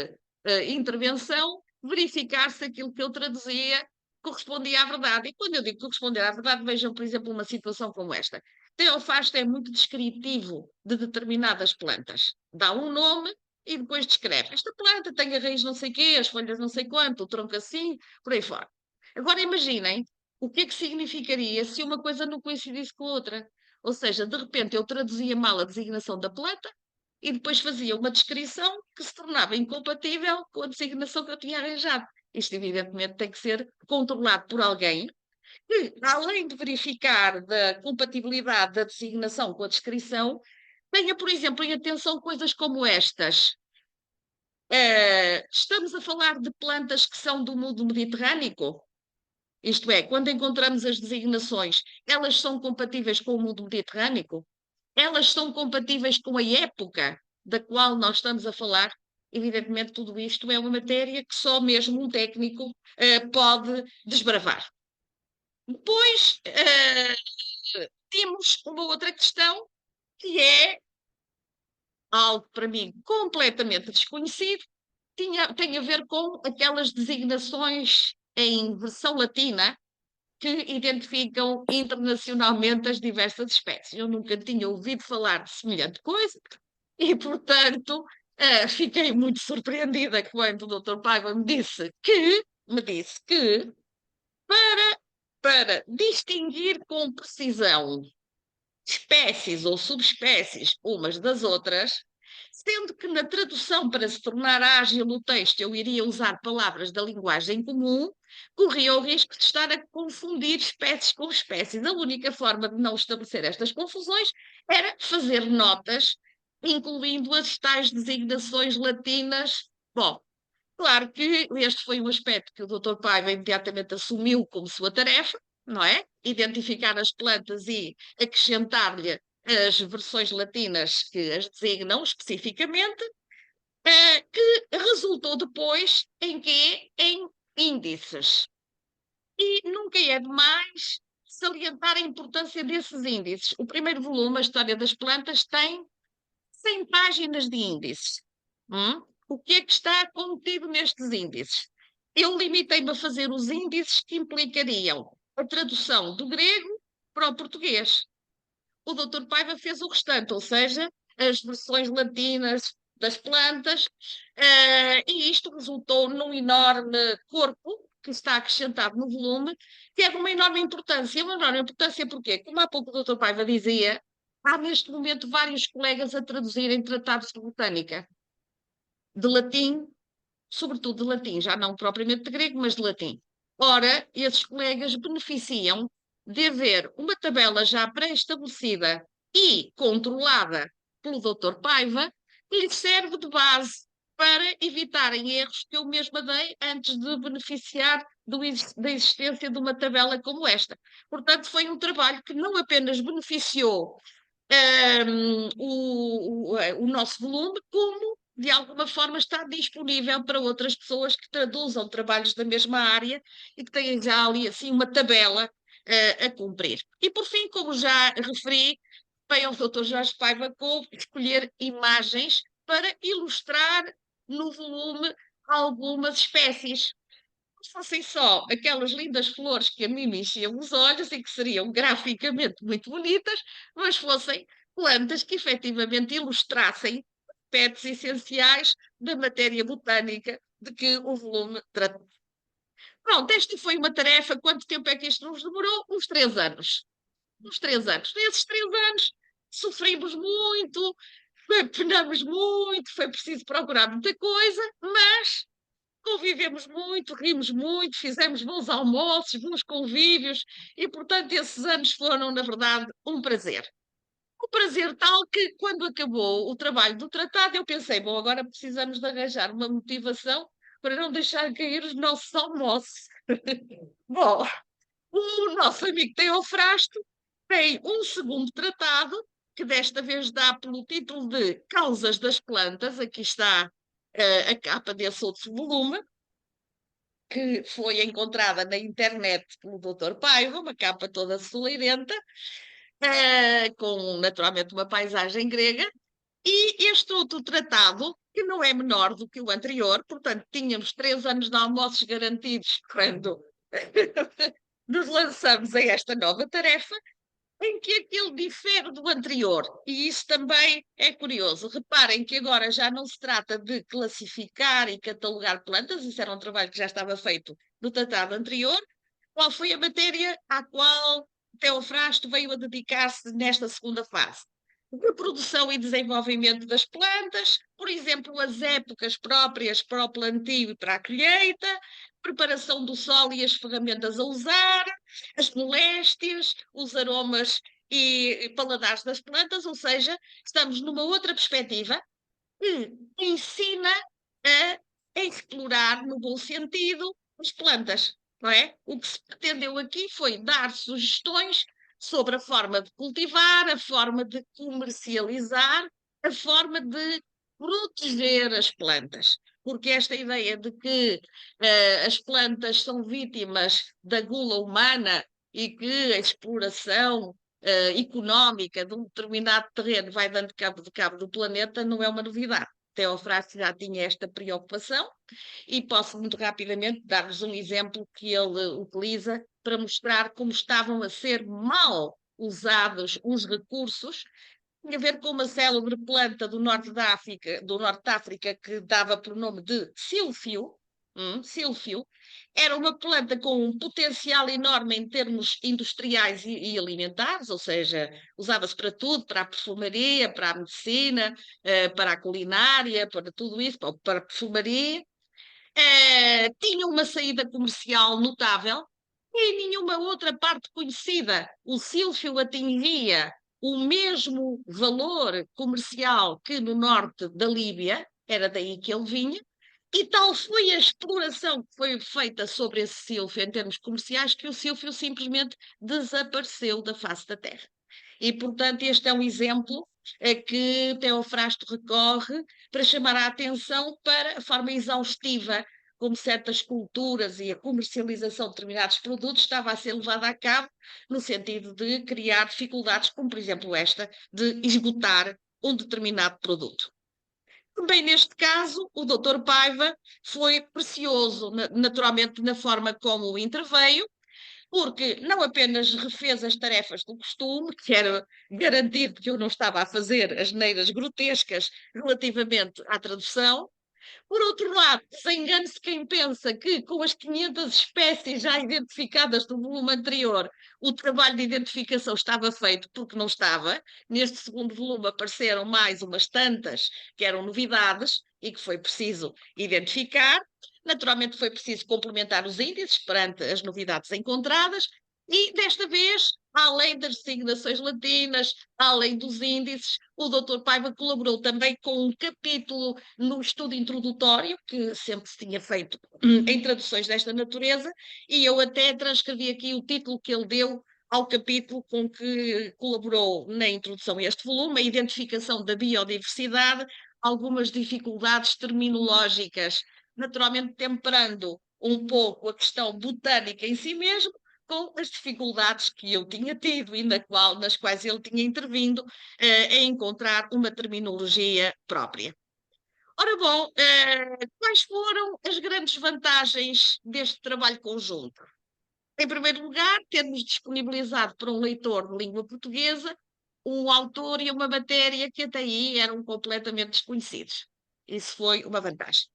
intervenção, verificar se aquilo que eu traduzia correspondia à verdade. E quando eu digo corresponder à verdade, vejam, por exemplo, uma situação como esta. Teofasto é muito descritivo de determinadas plantas. Dá um nome e depois descreve. Esta planta tem a raiz não sei quê, as folhas não sei quanto, o tronco assim, por aí fora. Agora imaginem o que é que significaria se uma coisa não coincidisse com a outra. Ou seja, de repente eu traduzia mal a designação da planta e depois fazia uma descrição que se tornava incompatível com a designação que eu tinha arranjado. Isto, evidentemente, tem que ser controlado por alguém que, além de verificar da compatibilidade da designação com a descrição, tenha, por exemplo, em atenção coisas como estas. Estamos a falar de plantas que são do mundo mediterrâneo? Isto é, quando encontramos as designações, elas são compatíveis com o mundo mediterrâneo? Elas são compatíveis com a época da qual nós estamos a falar? Evidentemente, tudo isto é uma matéria que só mesmo um técnico pode desbravar. Depois, temos uma outra questão, que é algo para mim completamente desconhecido, tem a ver com aquelas designações em versão latina que identificam internacionalmente as diversas espécies. Eu nunca tinha ouvido falar de semelhante coisa e, portanto, fiquei muito surpreendida quando o Dr. Paiva me disse que para distinguir com precisão espécies ou subespécies umas das outras, Sendo que na tradução, para se tornar ágil o texto, eu iria usar palavras da linguagem comum, corria o risco de estar a confundir espécies com espécies. A única forma de não estabelecer estas confusões era fazer notas, incluindo as tais designações latinas. Bom, claro que este foi um aspecto que o Dr. Paiva imediatamente assumiu como sua tarefa, não é? Identificar as plantas e acrescentar-lhe as versões latinas que as designam especificamente, que resultou depois em quê? Em índices. E nunca é demais salientar a importância desses índices. O primeiro volume, A História das Plantas, tem 100 páginas de índices. O que é que está contido nestes índices? Eu limitei-me a fazer os índices que implicariam a tradução do grego para o português. O Dr. Paiva fez o restante, ou seja, as versões latinas das plantas, e isto resultou num enorme corpo que está acrescentado no volume, que é de uma enorme importância. Uma enorme importância porquê? Como há pouco o Dr. Paiva dizia, há neste momento vários colegas a traduzirem tratados de botânica, de latim, sobretudo de latim, já não propriamente de grego, mas de latim. Ora, esses colegas beneficiam de haver uma tabela já pré-estabelecida e controlada pelo Dr. Paiva, que lhe serve de base para evitarem erros que eu mesma dei antes de beneficiar da existência de uma tabela como esta. Portanto, foi um trabalho que não apenas beneficiou o nosso volume, como de alguma forma está disponível para outras pessoas que traduzam trabalhos da mesma área e que têm já ali assim uma tabela a cumprir. E por fim, como já referi, bem ao Dr. Jorge Paiva coube escolher imagens para ilustrar no volume algumas espécies. Se fossem só aquelas lindas flores que a mim me enchiam os olhos e que seriam graficamente muito bonitas, mas fossem plantas que efetivamente ilustrassem aspectos essenciais da matéria botânica de que o volume trata. Pronto, esta foi uma tarefa. Quanto tempo é que isto nos demorou? Uns 3 anos. Uns 3 anos. Nesses 3 anos sofrimos muito, penamos muito, foi preciso procurar muita coisa, mas convivemos muito, rimos muito, fizemos bons almoços, bons convívios e, portanto, esses anos foram, na verdade, um prazer. Um prazer tal que, quando acabou o trabalho do tratado, eu pensei, bom, agora precisamos de arranjar uma motivação para não deixar cair os nossos almoços. Bom, o nosso amigo Teofrasto tem um segundo tratado, que desta vez dá pelo título de Causas das Plantas, aqui está a capa desse outro volume, que foi encontrada na internet pelo Dr. Paiva, uma capa toda solidenta, com naturalmente uma paisagem grega, e este outro tratado, que não é menor do que o anterior, portanto, tínhamos 3 anos de almoços garantidos quando nos lançamos a esta nova tarefa, em que aquele difere do anterior. E isso também é curioso. Reparem que agora já não se trata de classificar e catalogar plantas, isso era um trabalho que já estava feito no tratado anterior. Qual foi a matéria à qual Teofrasto veio a dedicar-se nesta segunda fase? Reprodução e desenvolvimento das plantas, por exemplo, as épocas próprias para o plantio e para a colheita, preparação do solo e as ferramentas a usar, as moléstias, os aromas e paladares das plantas, ou seja, estamos numa outra perspectiva que ensina a explorar, no bom sentido, as plantas, não é? O que se pretendeu aqui foi dar sugestões sobre a forma de cultivar, a forma de comercializar, a forma de proteger as plantas. Porque esta ideia de que as plantas são vítimas da gula humana e que a exploração económica de um determinado terreno vai dando cabo do planeta não é uma novidade. Teofrasto já tinha esta preocupação e posso muito rapidamente dar-vos um exemplo que ele utiliza para mostrar como estavam a ser mal usados os recursos. Tinha a ver com uma célebre planta do norte da África, que dava pelo nome de silfio, sílfio, era uma planta com um potencial enorme em termos industriais e alimentares, ou seja, usava-se para tudo, para a perfumaria, para a medicina, para a culinária, para tudo isso, para a perfumaria. Tinha uma saída comercial notável e em nenhuma outra parte conhecida o sílfio atingia o mesmo valor comercial que no norte da Líbia, era daí que ele vinha, e tal foi a exploração que foi feita sobre esse sílfio em termos comerciais que o sílfio simplesmente desapareceu da face da Terra. E, portanto, este é um exemplo a que Teofrasto recorre para chamar a atenção para a forma exaustiva como certas culturas e a comercialização de determinados produtos estava a ser levada a cabo no sentido de criar dificuldades, como por exemplo esta, de esgotar um determinado produto. Também neste caso, o Dr. Paiva foi precioso, naturalmente, na forma como interveio, porque não apenas refez as tarefas do costume, que era garantir que eu não estava a fazer as neiras grotescas relativamente à tradução. Por outro lado, desengane-se quem pensa que, com as 500 espécies já identificadas no volume anterior, o trabalho de identificação estava feito, porque não estava. Neste segundo volume apareceram mais umas tantas que eram novidades e que foi preciso identificar. Naturalmente, foi preciso complementar os índices perante as novidades encontradas, e desta vez, além das designações latinas, além dos índices, o Dr. Paiva colaborou também com um capítulo no estudo introdutório, que sempre se tinha feito em traduções desta natureza, e eu até transcrevi aqui o título que ele deu ao capítulo com que colaborou na introdução a este volume, a identificação da biodiversidade, algumas dificuldades terminológicas, naturalmente temperando um pouco a questão botânica em si mesmo, com as dificuldades que eu tinha tido e nas quais ele tinha intervindo em encontrar uma terminologia própria. Ora bom, quais foram as grandes vantagens deste trabalho conjunto? Em primeiro lugar, termos disponibilizado para um leitor de língua portuguesa um autor e uma matéria que até aí eram completamente desconhecidos. Isso foi uma vantagem.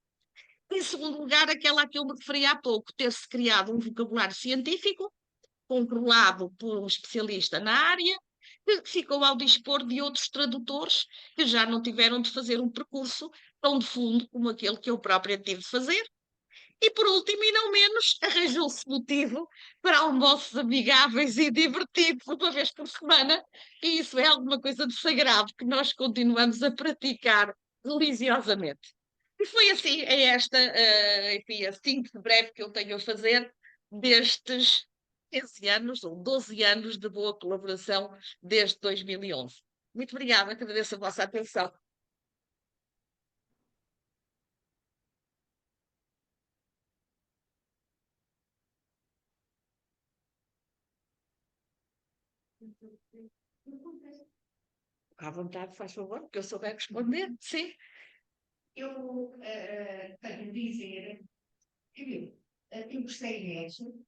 Em segundo lugar, aquela a que eu me referi há pouco, ter-se criado um vocabulário científico controlado por um especialista na área, que ficou ao dispor de outros tradutores que já não tiveram de fazer um percurso tão de fundo como aquele que eu própria tive de fazer. E por último, e não menos, arranjou-se motivo para almoços amigáveis e divertidos uma vez por semana, e isso é alguma coisa de sagrado que nós continuamos a praticar religiosamente. E foi assim, é esta, enfim, assim de breve que eu tenho a fazer destes 15 anos ou 12 anos de boa colaboração desde 2011. Muito obrigada, agradeço a vossa atenção. À vontade, faz favor, porque eu souber responder. Sim. Eu tenho de dizer que eu gostei mesmo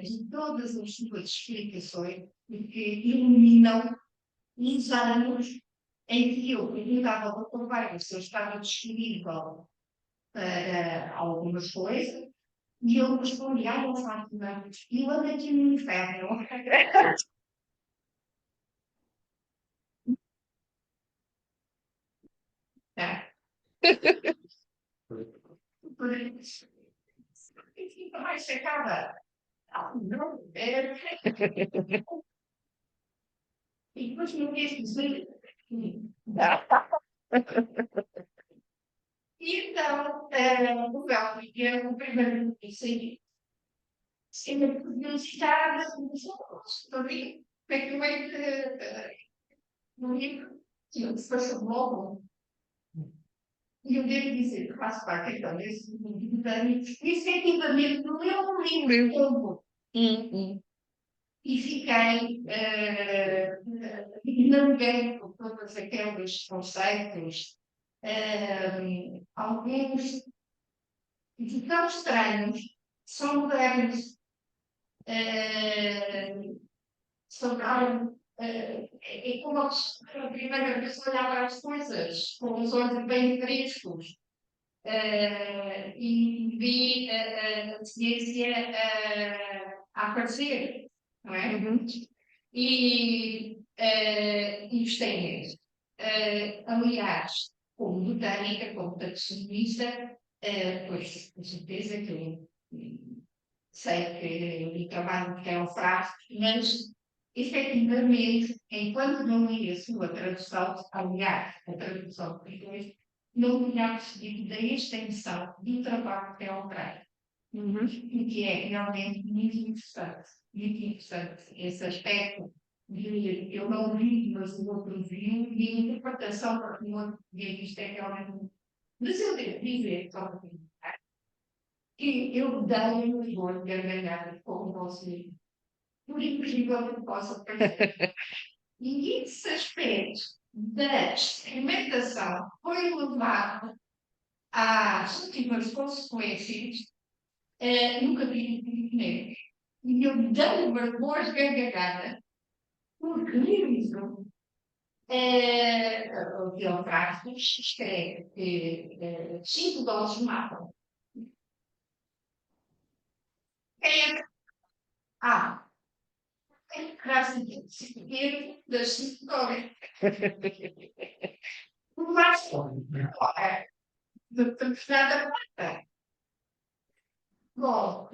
de todas as suas explicações, porque iluminam uns anos em que eu perguntava ao Dr. Vargas se eu estava disponível para algumas coisas, e ele respondia, não faço nada, e eu ando aqui no inferno. Tá? Enfim, mais se acaba. Não, e depois não quis dizer. E então, o Bélgica, o primeiro notícia aí, sempre podiam citar as pessoas, também, praticamente, no livro, tinha que se passar logo. E eu devo dizer que faço parte, então, desse grupo de botânicos, e efetivamente, não é um livro todo. E fiquei, naveguei por todos aqueles conceitos, alguns de tão estranhos, são modernos, sobre é como a primeira pessoa olhar para as coisas com os olhos bem frescos. e vi a ciência a aparecer, não é? E gostei mesmo. Aliás, como botânica, como taxonomista, pois com certeza que eu sei que o trabalho que é o frasco, mas efetivamente, enquanto não li a sua tradução, aliás, a tradução que depois, não tinha percebido da extensão do trabalho que é o Freire. E que é realmente muito interessante esse aspecto de eu não vi, mas o outro viu, e a interpretação para o outro ver isto é realmente. Mas eu devo dizer, só que eu dei um vou gargalhar com você, por incrível que possa parecer. E esse aspecto da experimentação foi levado às últimas consequências, nunca vi dinheiro. E eu dei uma boa gargalhada, porque no livro, o Teofrastos escreve que 5 doses matam. Tem que seguir das 5 doses. Não basta. De precisar da bom,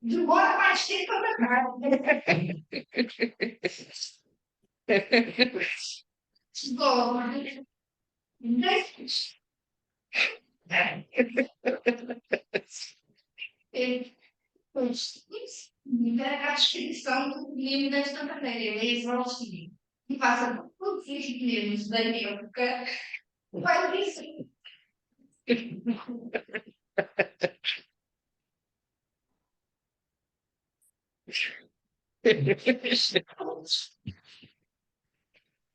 demora mais tempo a matar. Bom, a descrição do veneno desta maneira, ele é exaustivo. E passa por todos os venenos da época, vai dizer.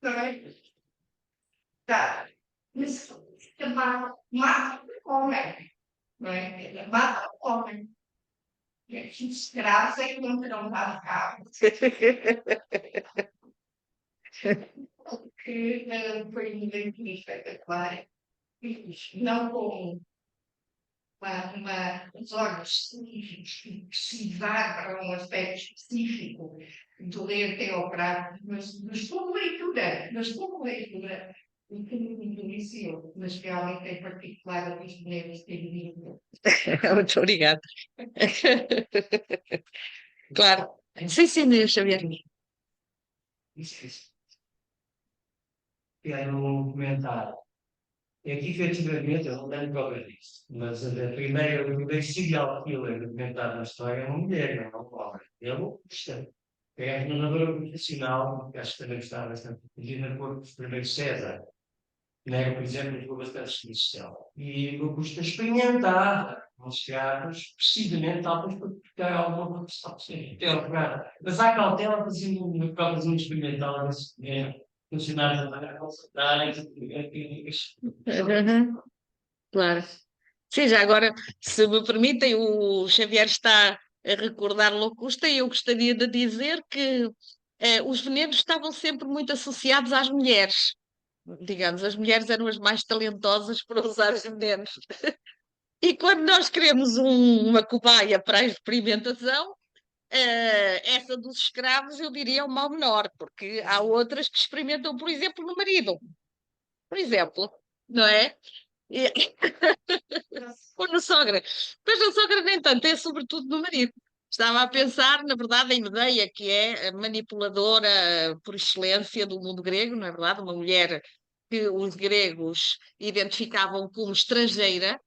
Não é? Tá. Mas mata o homem. Não é? Mata o homem. Os escravos é que não terão dado cabo. Que foi muito espetacular. Não com uns olhos específicos que precisar para um aspecto específico de ler Teofrastos, mas como leitura, e que me iniciou, mas realmente em particular a dos mulheres ter vindo. Muito obrigada. Claro. Sim, sim, Xavier. Quero comentar. É que, efetivamente, eu não tenho prova disso, mas o primeiro serial killer documentado na história é uma mulher, não é um homem. Ele é a narradora profissional, que acho que também está bastante protegida na cor do primeiro César. Né? Por exemplo, foi bastante exposição. E eu gosto de experimentar os teatros, precisamente talvez para ficar alguma questão. Mas há cautela, fazendo uma prova experimental nesse momento. Funcionários a consultarem. Claro. Sim, já agora, se me permitem, o Xavier está a recordar Locusta e eu gostaria de dizer que os venenos estavam sempre muito associados às mulheres. Digamos, as mulheres eram as mais talentosas para usar os venenos. E quando nós queremos uma cobaia para a experimentação, essa dos escravos eu diria é o mal menor, porque há outras que experimentam, por exemplo, no marido. Por exemplo, não é? E, ou na sogra. Mas na sogra nem tanto, é sobretudo no marido. Estava a pensar, na verdade, em Medeia, que é a manipuladora por excelência do mundo grego, não é verdade? Uma mulher que os gregos identificavam como estrangeira,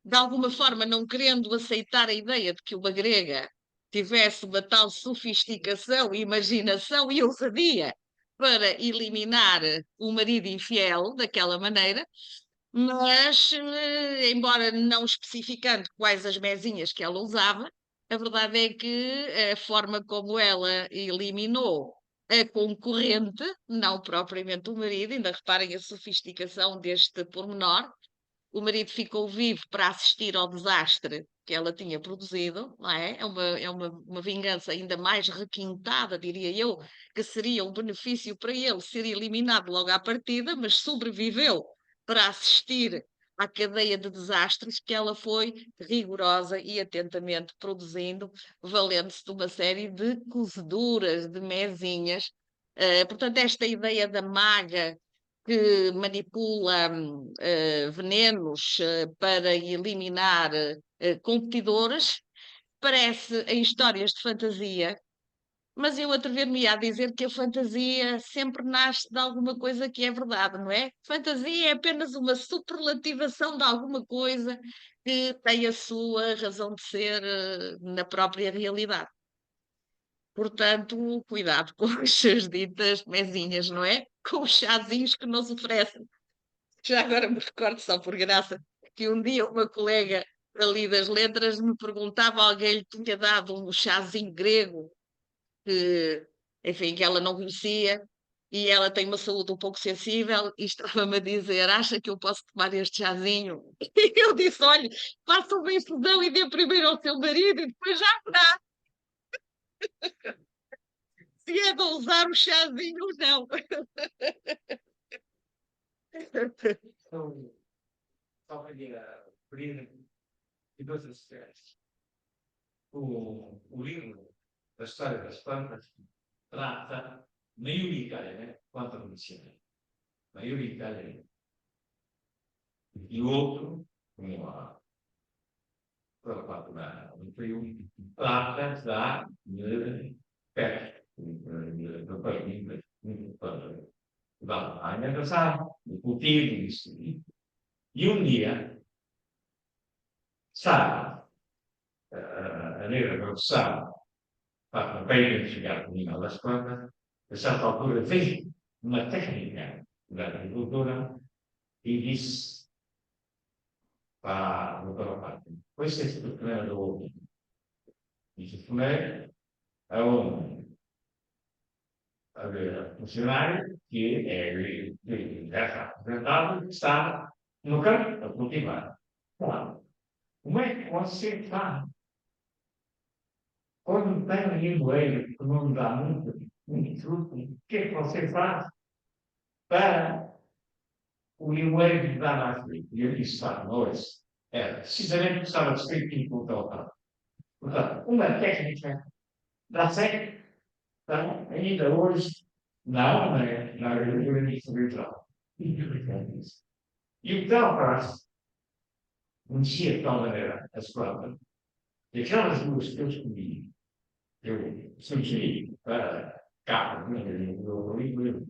de alguma forma não querendo aceitar a ideia de que uma grega tivesse uma tal sofisticação, imaginação e ousadia para eliminar o marido infiel daquela maneira, mas, embora não especificando quais as mesinhas que ela usava, a verdade é que a forma como ela eliminou a concorrente, não propriamente o marido, ainda reparem a sofisticação deste pormenor, o marido ficou vivo para assistir ao desastre que ela tinha produzido, não é? Uma vingança ainda mais requintada, diria eu, que seria um benefício para ele ser eliminado logo à partida, mas sobreviveu para assistir à cadeia de desastres que ela foi rigorosa e atentamente produzindo, valendo-se de uma série de cozeduras, de mesinhas. Portanto, esta ideia da maga que manipula venenos para eliminar competidores, parece em histórias de fantasia, mas eu atrever-me a dizer que a fantasia sempre nasce de alguma coisa que é verdade, não é? Fantasia é apenas uma superlativação de alguma coisa que tem a sua razão de ser na própria realidade. Portanto, cuidado com as ditas mezinhas, não é? Com os chazinhos que nos oferecem. Já agora me recordo, só por graça, que um dia uma colega ali das letras me perguntava, alguém lhe tinha dado um chazinho grego que, enfim, que ela não conhecia, e ela tem uma saúde um pouco sensível, e estava-me a dizer, acha que eu posso tomar este chazinho? E eu disse, olha, faça uma infusão e dê primeiro ao seu marido, e depois já verá se é de usar o chazinho ou não. Então, só queria abrir em dois aspectos. O livro da história das plantas trata maioritariamente planta medicinal. Maioritariamente. E o outro, como a parte do filme, trata de pés, do país, da alimentação, do cultivo, isso. E um dia, sabe, a negra produção, para identificar o nível das plantas, a certa altura veio uma técnica da agricultura e disse para a doutora Fátima, pois esse problema do outro. Disse primeiro a um funcionário que já está apresentado, que está no campo a cultivar. Claro. Como é que você faz? Quando tem um nevoeiro que não dá muito fruto, o que é que você faz para o nevoeiro lhe dar mais fruto? E eu disse, hoje, era precisamente o que estava descrito em Portugal. Portanto, uma técnica dá certo, então, ainda hoje, na agricultura distribuição. E o que ela faz, conhecia de tal maneira as plantas, e aquelas duas que eu escolhi, eu sugeri para cá, no livro,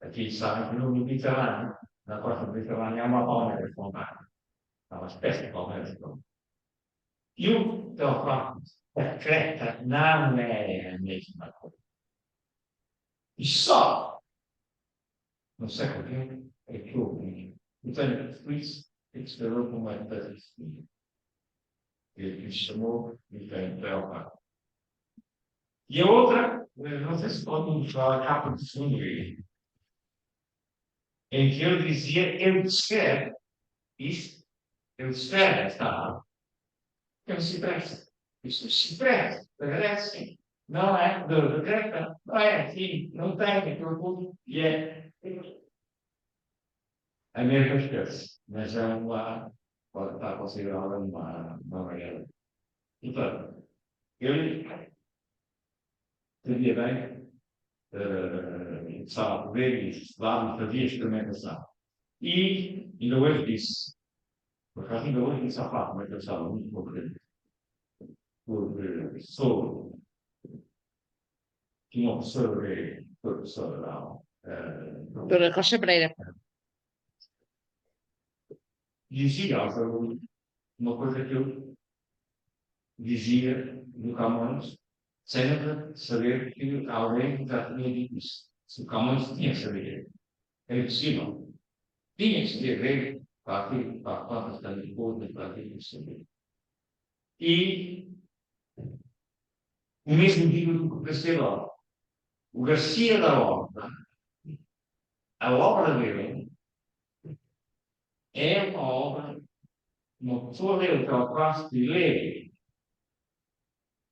aqui sabem que no Mediterrâneo, na costa do Mediterrâneo, há uma palmeira espontânea. Há uma espécie de palmeira espontânea. E o que ela faz, a Creta não é a mesma coisa. E só no século XX é que houve o Tânia Suíço que escreveu com uma tese que ele chamou de Teopar. E a outra, não sei se pode falar a capa do segundo livro, em que eu dizia, eu descrevo isto, eu descrevo esta árvore, que é um cipreste. Isto é um cipreste, agradece. Não é do Creta, não é assim, não tem aquilo tudo, e é a mesma espécie, mas é pode estar considerada uma variedade. Portanto, ele sabia bem, estava a poder e estudava e fazia experimentação. E ainda hoje disse, por acaso ainda hoje disse à Fátima, que eu estava muito pouco tempo, porque sou uma professora não, Dona Rocha Breira. dizia aos alunos uma coisa que eu dizia no Camões, sempre saber que alguém já tinha dito isso. Se o Camões tinha que saber, é impossível. Tinha que escrever para aquilo, para quantas candidatas, para aquilo que saber. E o mesmo digo do Garcia da Horta. O Garcia da Horta, a obra dele, é uma obra, uma pessoa lê o que ela faz e lê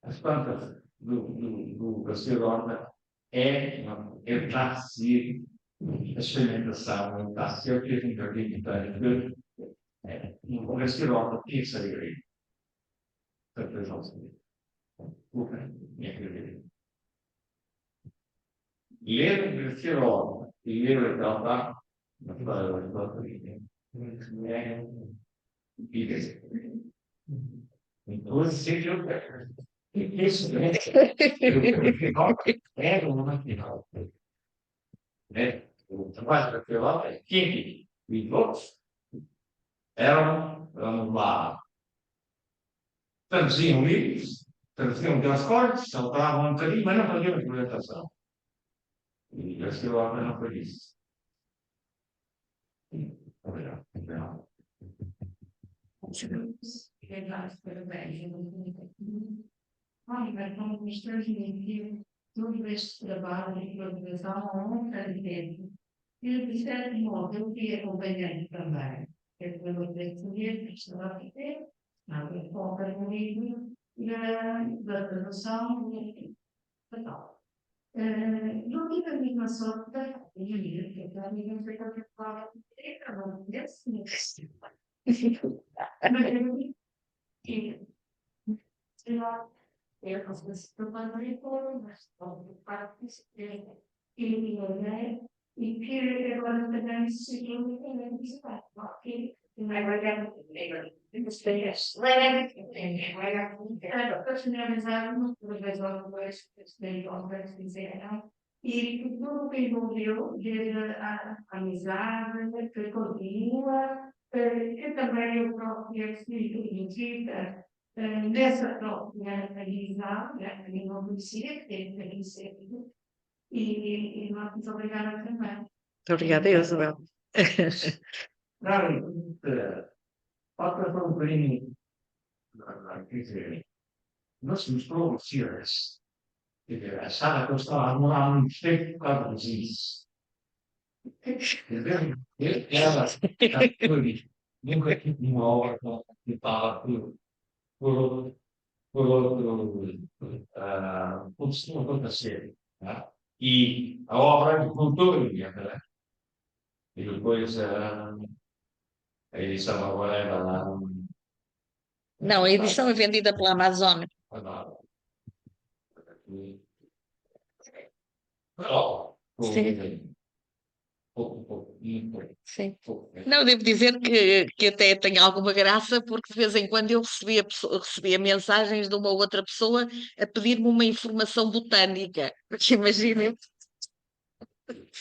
as plantas do Garcia da Horta, ele está a seguir a experimentação, ele está a seguir o que é um jardim botânico. Un colesterolo che salire. Per presenza. Ieri il colesterolo, ieri in realtà, non fa la vita. Então, seja isso é uma final. Né? O trabalho daquele lá é quente e todos eram lá, traduziam livros, traduziam aquelas cortes, saltavam um bocadinho, mas não faziam implementação. E eu estive lá, mas não foi isso. Obrigado. Mas como nos transmitir todo este trabalho de programação a um tempo. E o Ministério de modo, eu fui acompanhando também. Eu fui uma vez que estava a ter, nada, qualquer livro da tradução e tal. Eu tive a mesma sorte da minha vida, que eu também não sei como é que falava, eu não conheço, eu faço esse trabalho de fora, mas estou de parte e que agora também se seguiu visitar. Ok? Agora para finalizar, não talvez algumas coisas que fizeram, e tudo que envolveu, desde a amizade, que continua, que também o próprio espírito de dessa própria visão, a nível do que teve que conhecer, e nós nos obrigaram também. Muito obrigada, Isabel. Falta para um bocadinho, quer dizer, nós somos provocações. Quer dizer, a sala que eu estava a arrumar um defeito por causa dos isso. Entendeu? Ela nunca tive uma obra que estava por costuma acontecer. Tá? E a obra é cultura, né? E depois a edição agora é lá. Não, a edição é vendida pela Amazon. Sim. Sim. Não, devo dizer que até tem alguma graça, porque de vez em quando eu recebia mensagens de uma outra pessoa a pedir-me uma informação botânica. Porque imaginem,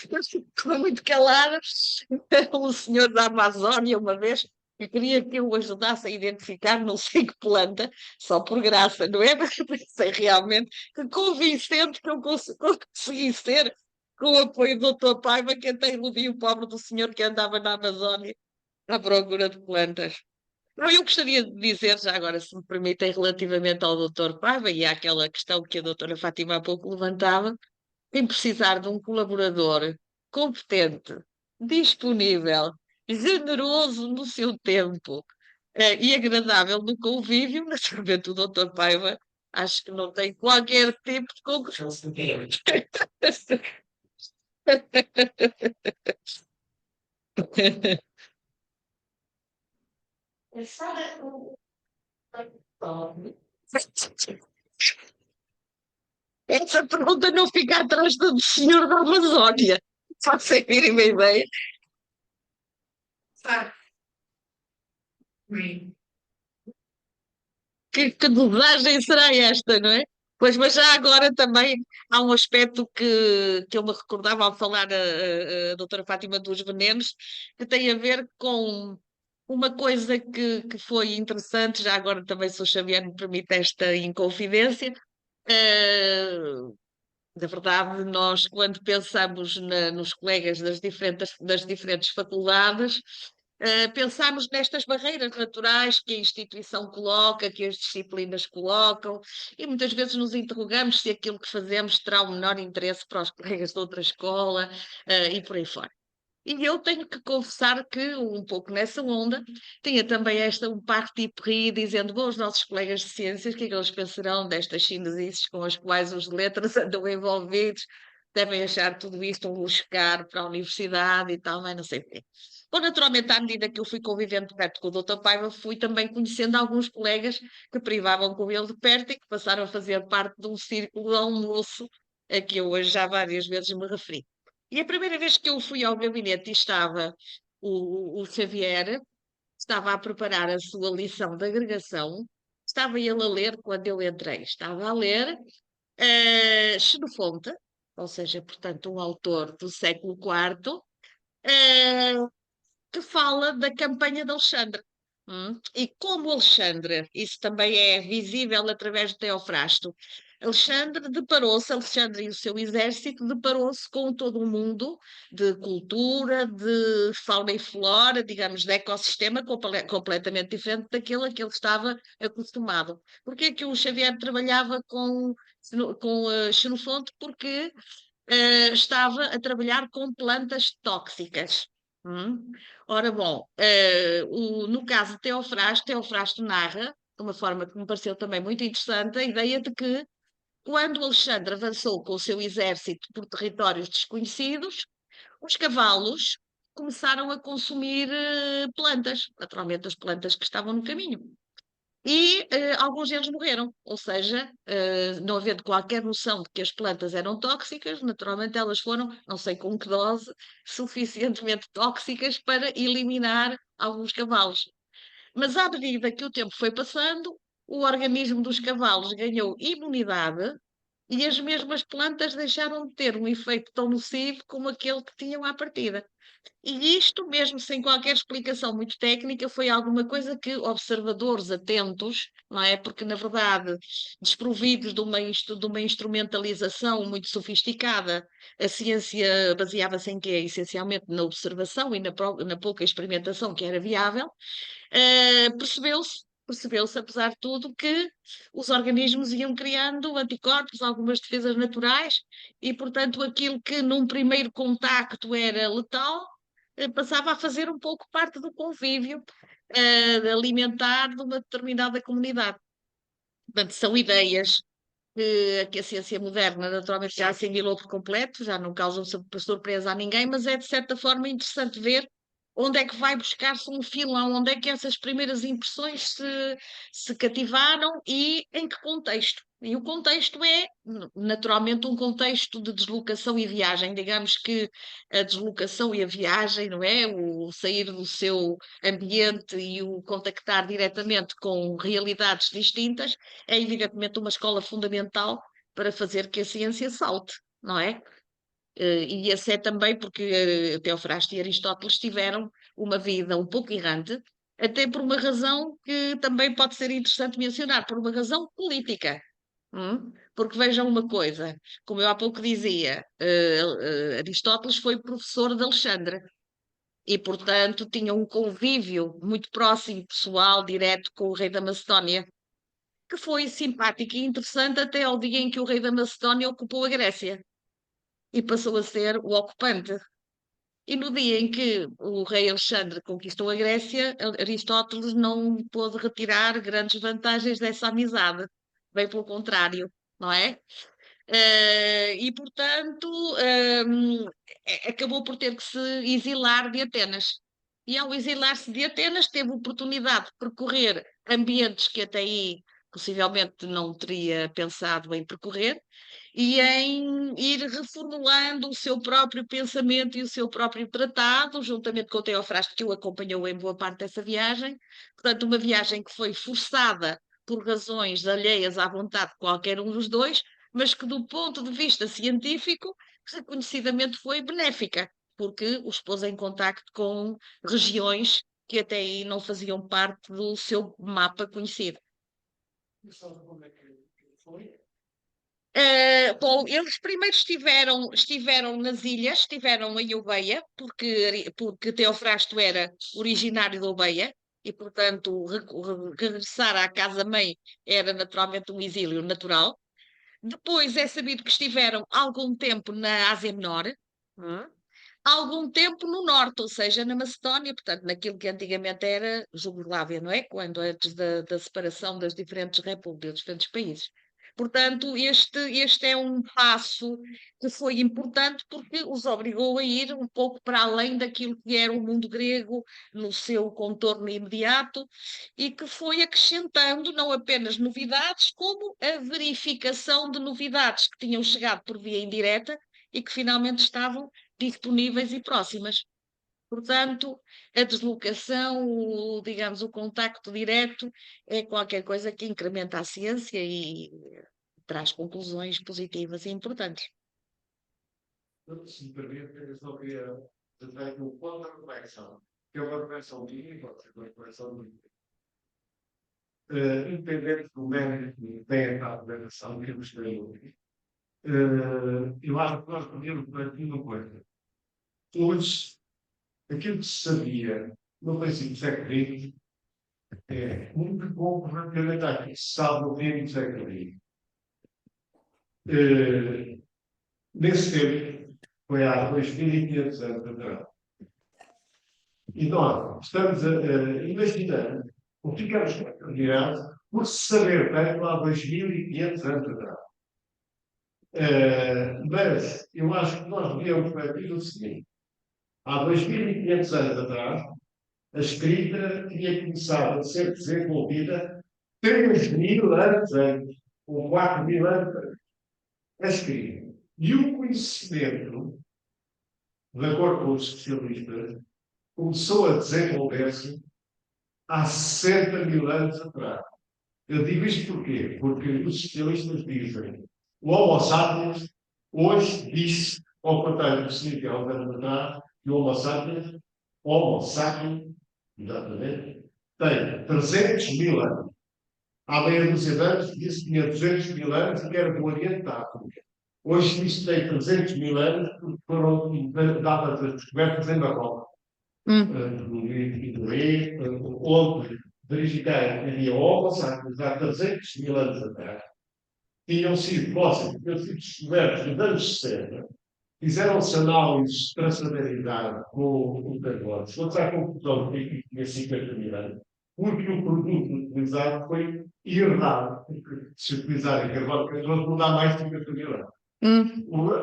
eu estou muito calada. Um senhor da Amazónia, uma vez, que queria que eu o ajudasse a identificar não sei que planta, só por graça, não é? Mas eu pensei realmente que convincente que eu consegui ser com o apoio do Dr. Paiva, que até iludiu o pobre do senhor que andava na Amazónia à procura de plantas. Não, eu gostaria de dizer, já agora, se me permitem, relativamente ao Dr. Paiva e àquela questão que a doutora Fátima há pouco levantava, quem precisar de um colaborador competente, disponível, generoso no seu tempo, e agradável no convívio, naturalmente o Dr. Paiva acho que não tem qualquer tipo de concorrência. Essa pergunta não fica atrás do senhor da Amazónia. Só sem vir uma ideia. Que dosagem será esta, não é? Pois, mas já agora também há um aspecto que eu me recordava ao falar a doutora Fátima dos venenos, que tem a ver com uma coisa que foi interessante, já agora também se o Xavier me permite esta inconfidência. Na verdade, nós, quando pensamos nos colegas das diferentes faculdades, pensamos nestas barreiras naturais que a instituição coloca, que as disciplinas colocam, e muitas vezes nos interrogamos se aquilo que fazemos terá o menor interesse para os colegas de outra escola, e por aí fora. E eu tenho que confessar que, um pouco nessa onda, tinha também um parti pris, dizendo, bom, os nossos colegas de ciências, o que é que eles pensarão destas chineses com as quais os de letras andam envolvidos, devem achar tudo isto um luxo caro para a universidade e tal, mas não sei o quê. Bom, naturalmente, à medida que eu fui convivendo perto com o Dr. Paiva, fui também conhecendo alguns colegas que privavam com ele de perto e que passaram a fazer parte de um círculo de almoço a que eu hoje já várias vezes me referi. E a primeira vez que eu fui ao gabinete e estava o Xavier, estava a preparar a sua lição de agregação, estava ele a ler quando eu entrei, estava a ler Xenofonte, ou seja, portanto, um autor do século IV, que fala da campanha de Alexandre. E como Alexandre, isso também é visível através de Teofrasto, Alexandre e o seu exército deparou-se com todo um mundo de cultura, de fauna e flora, digamos, de ecossistema completamente diferente daquele a que ele estava acostumado. Porquê é que o Xavier trabalhava com Xenofonte? Porque estava a trabalhar com plantas tóxicas. Ora bom, no caso de Teofrasto narra, de uma forma que me pareceu também muito interessante, a ideia de que quando Alexandre avançou com o seu exército por territórios desconhecidos, os cavalos começaram a consumir plantas, naturalmente as plantas que estavam no caminho. E alguns deles morreram, ou seja, não havendo qualquer noção de que as plantas eram tóxicas, naturalmente elas foram, não sei com que dose, suficientemente tóxicas para eliminar alguns cavalos. Mas à medida que o tempo foi passando, o organismo dos cavalos ganhou imunidade e as mesmas plantas deixaram de ter um efeito tão nocivo como aquele que tinham à partida. E isto, mesmo sem qualquer explicação muito técnica, foi alguma coisa que observadores atentos, não é? Porque, na verdade, desprovidos de uma instrumentalização muito sofisticada, a ciência baseava-se em quê? Essencialmente na observação e na pouca experimentação que era viável, percebeu-se, apesar de tudo, que os organismos iam criando anticorpos, algumas defesas naturais, e, portanto, aquilo que num primeiro contacto era letal, passava a fazer um pouco parte do convívio alimentar de uma determinada comunidade. Portanto, são ideias que a ciência moderna naturalmente já assimilou por completo, já não causam surpresa a ninguém, mas é de certa forma interessante ver onde é que vai buscar-se um filão, onde é que essas primeiras impressões se cativaram e em que contexto. E o contexto é, naturalmente, um contexto de deslocação e viagem. Digamos que a deslocação e a viagem, não é? O sair do seu ambiente e o contactar diretamente com realidades distintas é evidentemente uma escola fundamental para fazer que a ciência salte, não é? E esse é também porque Teofrasto e Aristóteles tiveram uma vida um pouco errante, até por uma razão que também pode ser interessante mencionar, por uma razão política. Porque vejam uma coisa, como eu há pouco dizia, Aristóteles foi professor de Alexandre e, portanto, tinha um convívio muito próximo, pessoal, direto com o rei da Macedónia, que foi simpático e interessante até ao dia em que o rei da Macedónia ocupou a Grécia e passou a ser o ocupante. E no dia em que o rei Alexandre conquistou a Grécia, Aristóteles não pôde retirar grandes vantagens dessa amizade, bem pelo contrário, não é? E, portanto, acabou por ter que se exilar de Atenas. E ao exilar-se de Atenas, teve oportunidade de percorrer ambientes que até aí possivelmente não teria pensado em percorrer, e em ir reformulando o seu próprio pensamento e o seu próprio tratado, juntamente com o Teofrasto, que o acompanhou em boa parte dessa viagem. Portanto, uma viagem que foi forçada por razões alheias à vontade de qualquer um dos dois, mas que, do ponto de vista científico, reconhecidamente foi benéfica, porque os pôs em contacto com regiões que até aí não faziam parte do seu mapa conhecido. Como é que foi? Bom, eles primeiro estiveram nas ilhas, estiveram em Eubeia, porque Teofrasto era originário de Eubeia, e, portanto, regressar à casa-mãe era naturalmente um exílio natural. Depois é sabido que estiveram algum tempo na Ásia Menor, algum tempo no norte, ou seja, na Macedónia, portanto, naquilo que antigamente era Jugoslávia, não é? Quando antes da separação das diferentes repúblicas, dos diferentes países. Portanto, este é um passo que foi importante porque os obrigou a ir um pouco para além daquilo que era o mundo grego no seu contorno imediato e que foi acrescentando não apenas novidades, como a verificação de novidades que tinham chegado por via indireta e que finalmente estavam disponíveis e próximas. Portanto, a deslocação, digamos, o contacto direto é qualquer coisa que incrementa a ciência e traz conclusões positivas e importantes. Se me permite, eu só queria tratar do ponto da reflexão, que é uma reflexão minha e pode ser uma reflexão minha. Independente do mérito que tem a apresentação que eu gostaria de ouvir, eu acho que nós podemos partir uma coisa. Hoje, aquilo que se sabia no princípio do século XX é muito pouco relativamente àquilo que se sabe no fim do século XX. Nesse tempo, foi há 2.500 anos atrás. E nós estamos imaginando o que ficamos admirados por se saber tanto há 2.500 anos atrás. Mas eu acho que nós devíamos partir do seguinte: há 2.500 anos atrás, a escrita tinha começado a ser desenvolvida 3.000 anos antes, ou 4.000 anos antes. A escrita. E o conhecimento, de acordo com os especialistas, começou a desenvolver-se há 60.000 anos atrás. Eu digo isto porquê? Porque os especialistas dizem o Homo sapiens hoje disse, ao contrário do que se dizia há uns anos atrás, que o Homo sapiens, exatamente, tem 300.000 anos. Há meia dúzia de anos disse que tinha 200.000 anos e que era do Oriente da África. Hoje diz que tem 300.000 anos porque foram dadas as descobertas em Marrocos. Onde verificaram que havia Homo sapiens há 300.000 anos atrás, tinham sido fósseis, tinham sido descobertos nos anos 60, fizeram-se análises de traçabilidade com o carbono, chegou-se à conclusão de que tinha 50.000 anos, porque o produto utilizado foi errado, porque se utilizarem carbono 14 não dá mais de 50.000 anos.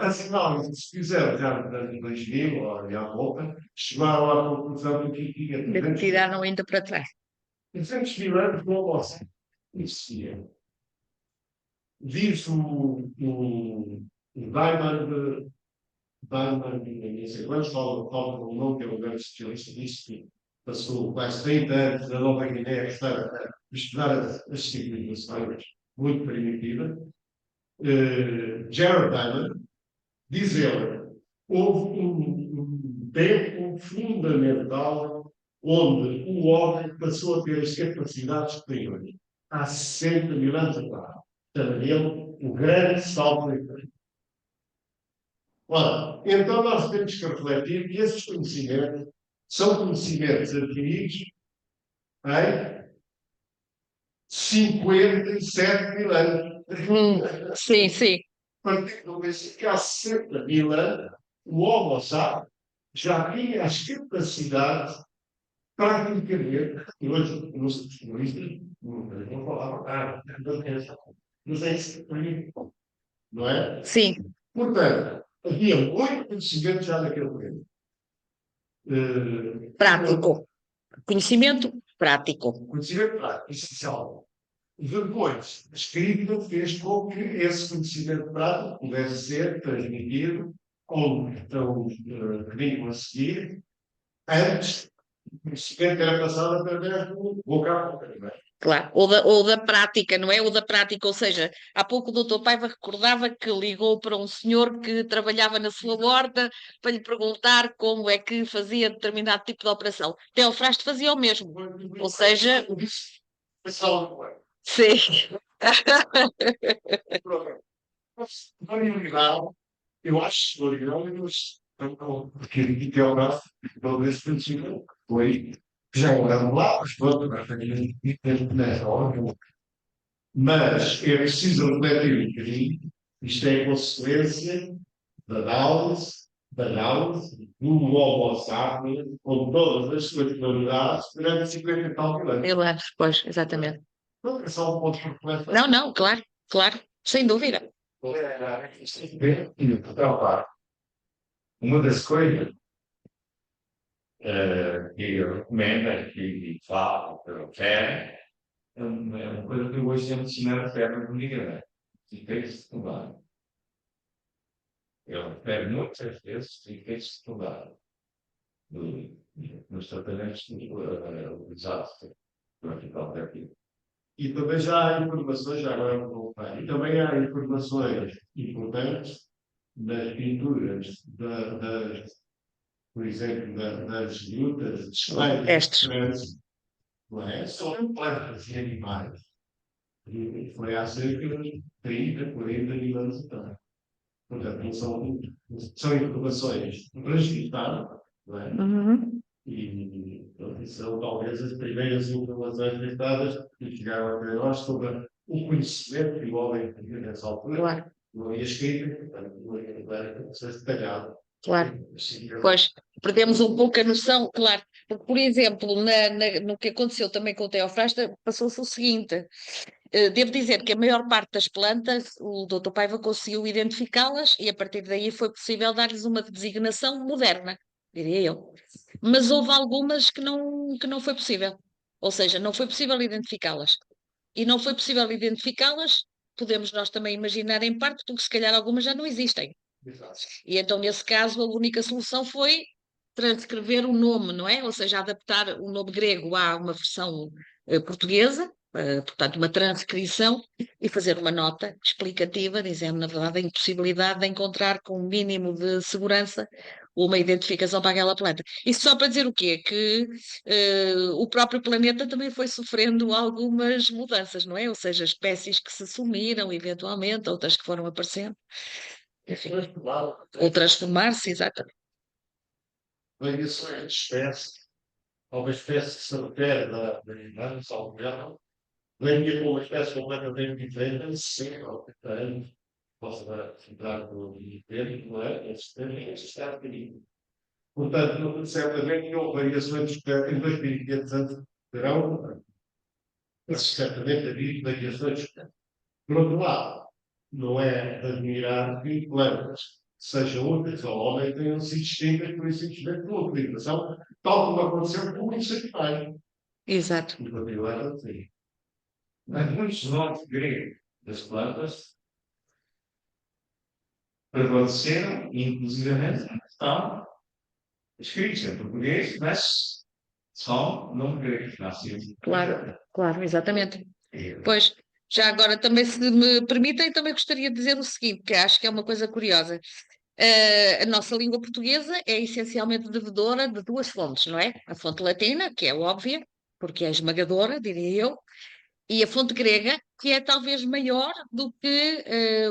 As análises que se fizeram já nos anos 2000, ou à volta, chegaram à conclusão de que tinha Tiraram ainda para trás. 300.000 anos não posso existia. Diz o Diamond, não sei quantos, fala o nome, que é um grande especialista, disse que passou quase 30 anos na Nova Guiné a estudar as civilizações muito primitivas. Jared Diamond diz ele, houve um tempo fundamental onde o homem passou a ter as capacidades que tem hoje, há 60.000 anos atrás. Chama ele o grande salto evolutivo. Ora, então nós temos que refletir que esses conhecimentos são conhecimentos adquiridos em 57.000 anos. Sim, sim. Particularmente que há 60.000 anos, o Homo sapiens já tinha as capacidades praticamente, e hoje nos especialistas não falavam não sei se não é? Sim. Portanto, havia muito conhecimento já naquele momento. Prático. Conhecimento prático. Conhecimento prático, essencial. Depois, a escrita fez com que esse conhecimento prático pudesse ser transmitido ao que vinham a seguir, antes o conhecimento era passado através do boca a boca, não é? Claro, ou da prática, não é? Ou da prática, ou seja, há pouco o doutor Paiva recordava que ligou para um senhor que trabalhava na sua horta para lhe perguntar como é que fazia determinado tipo de operação. Teofrasto fazia o mesmo, ou seja... Sim. Na realidade, eu acho que porque aqui Teofrasto, talvez foi já eram lá, mas é preciso refletir um bocadinho, isto é consequência da análise do Homo sapiens, com todas as suas qualidades, durante 50 e tal mil anos. Mil anos, pois, exatamente. Não é só um ponto de reflexão. Não, claro, claro. Sem dúvida. Então, pá, uma das coisas que eu recomendo, que falo, que eu quero, é uma coisa que eu hoje sempre ensinar a ferro de migrante. Fiquei-se estudado. Eu repero muitas vezes, fiquei-se estudado. Nos tratamentos utilizados para ficar perto. E também já há informações, já agora vou voltar, e também há informações importantes das pinturas, por exemplo, das lutas, dos Estes. não é? São plantas e animais. E foi há cerca de 30, 40 mil anos atrás. Portanto, não são informações registradas, não é? Uhum. E são talvez as primeiras informações registradas que chegaram até nós sobre o conhecimento que o homem tinha nessa altura. Claro. Não havia escrita, portanto, não havia ser detalhado. Claro. Pois, perdemos um pouco a noção, claro. Porque, por exemplo, no que aconteceu também com o Teofrasta, passou-se o seguinte. Devo dizer que a maior parte das plantas, o Dr. Paiva conseguiu identificá-las e a partir daí foi possível dar-lhes uma designação moderna, diria eu. Mas houve algumas que não foi possível. Ou seja, não foi possível identificá-las. E não foi possível identificá-las, podemos nós também imaginar em parte, porque se calhar algumas já não existem. E então, nesse caso, a única solução foi transcrever o nome, não é? Ou seja, adaptar o nome grego a uma versão portuguesa, portanto, uma transcrição, e fazer uma nota explicativa, dizendo, na verdade, a impossibilidade de encontrar com um mínimo de segurança uma identificação para aquela planta. Isso só para dizer o quê? Que o próprio planeta também foi sofrendo algumas mudanças, não é? Ou seja, espécies que se sumiram, eventualmente, outras que foram aparecendo. Enfim, ou transformar-se, exatamente. Variações de espécie. Há uma espécie que se refere da irmã, salvo engano, vem com uma espécie completamente diferente, sim, ou anos, posso dar do diferente, não é? Esse está adquirido. Portanto, certamente houve variações de espécie em 2500 anos terão, mas certamente havia variações de espécie. Por outro lado, não é de admirar que plantas sejam úteis ao homem tenham sido extintas por simplesmente pela utilização, tal como aconteceu com os animais. Exato. E continuar assim. Mas muitos nomes gregos das plantas prevaleceram e, inclusive, estão escritos em português, mas são nomes gregos, nascidos. Claro, claro, exatamente. Pois, já agora também, se me permitem, também gostaria de dizer o seguinte, que acho que é uma coisa curiosa. A nossa língua portuguesa é essencialmente devedora de duas fontes, não é? A fonte latina, que é óbvia, porque é esmagadora, diria eu, e a fonte grega, que é talvez maior do que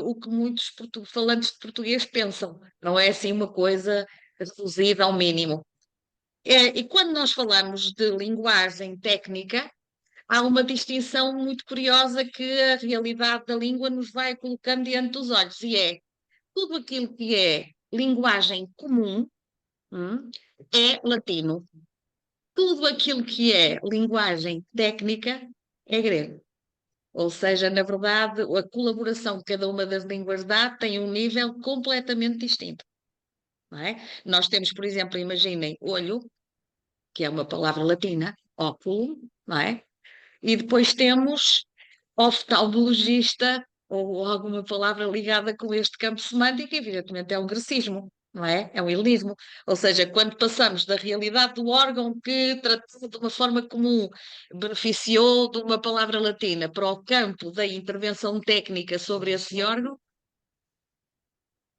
o que muitos falantes de português pensam. Não é assim uma coisa reduzida ao mínimo. E quando nós falamos de linguagem técnica, há uma distinção muito curiosa que a realidade da língua nos vai colocando diante dos olhos, e é tudo aquilo que é linguagem comum, é latino. Tudo aquilo que é linguagem técnica é grego. Ou seja, na verdade, a colaboração que cada uma das línguas dá tem um nível completamente distinto. Não é? Nós temos, por exemplo, imaginem olho, que é uma palavra latina, óculo, não é? E depois temos oftalmologista ou alguma palavra ligada com este campo semântico, evidentemente é um grecismo, não é? É um helenismo. Ou seja, quando passamos da realidade do órgão que tratou de uma forma comum, beneficiou de uma palavra latina, para o campo da intervenção técnica sobre esse órgão,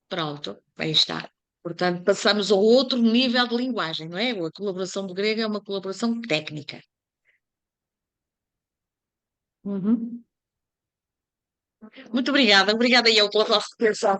pronto, aí está. Portanto, passamos a outro nível de linguagem, não é? A colaboração do grego é uma colaboração técnica. Uhum. Muito obrigada, obrigada eu pela vossa atenção.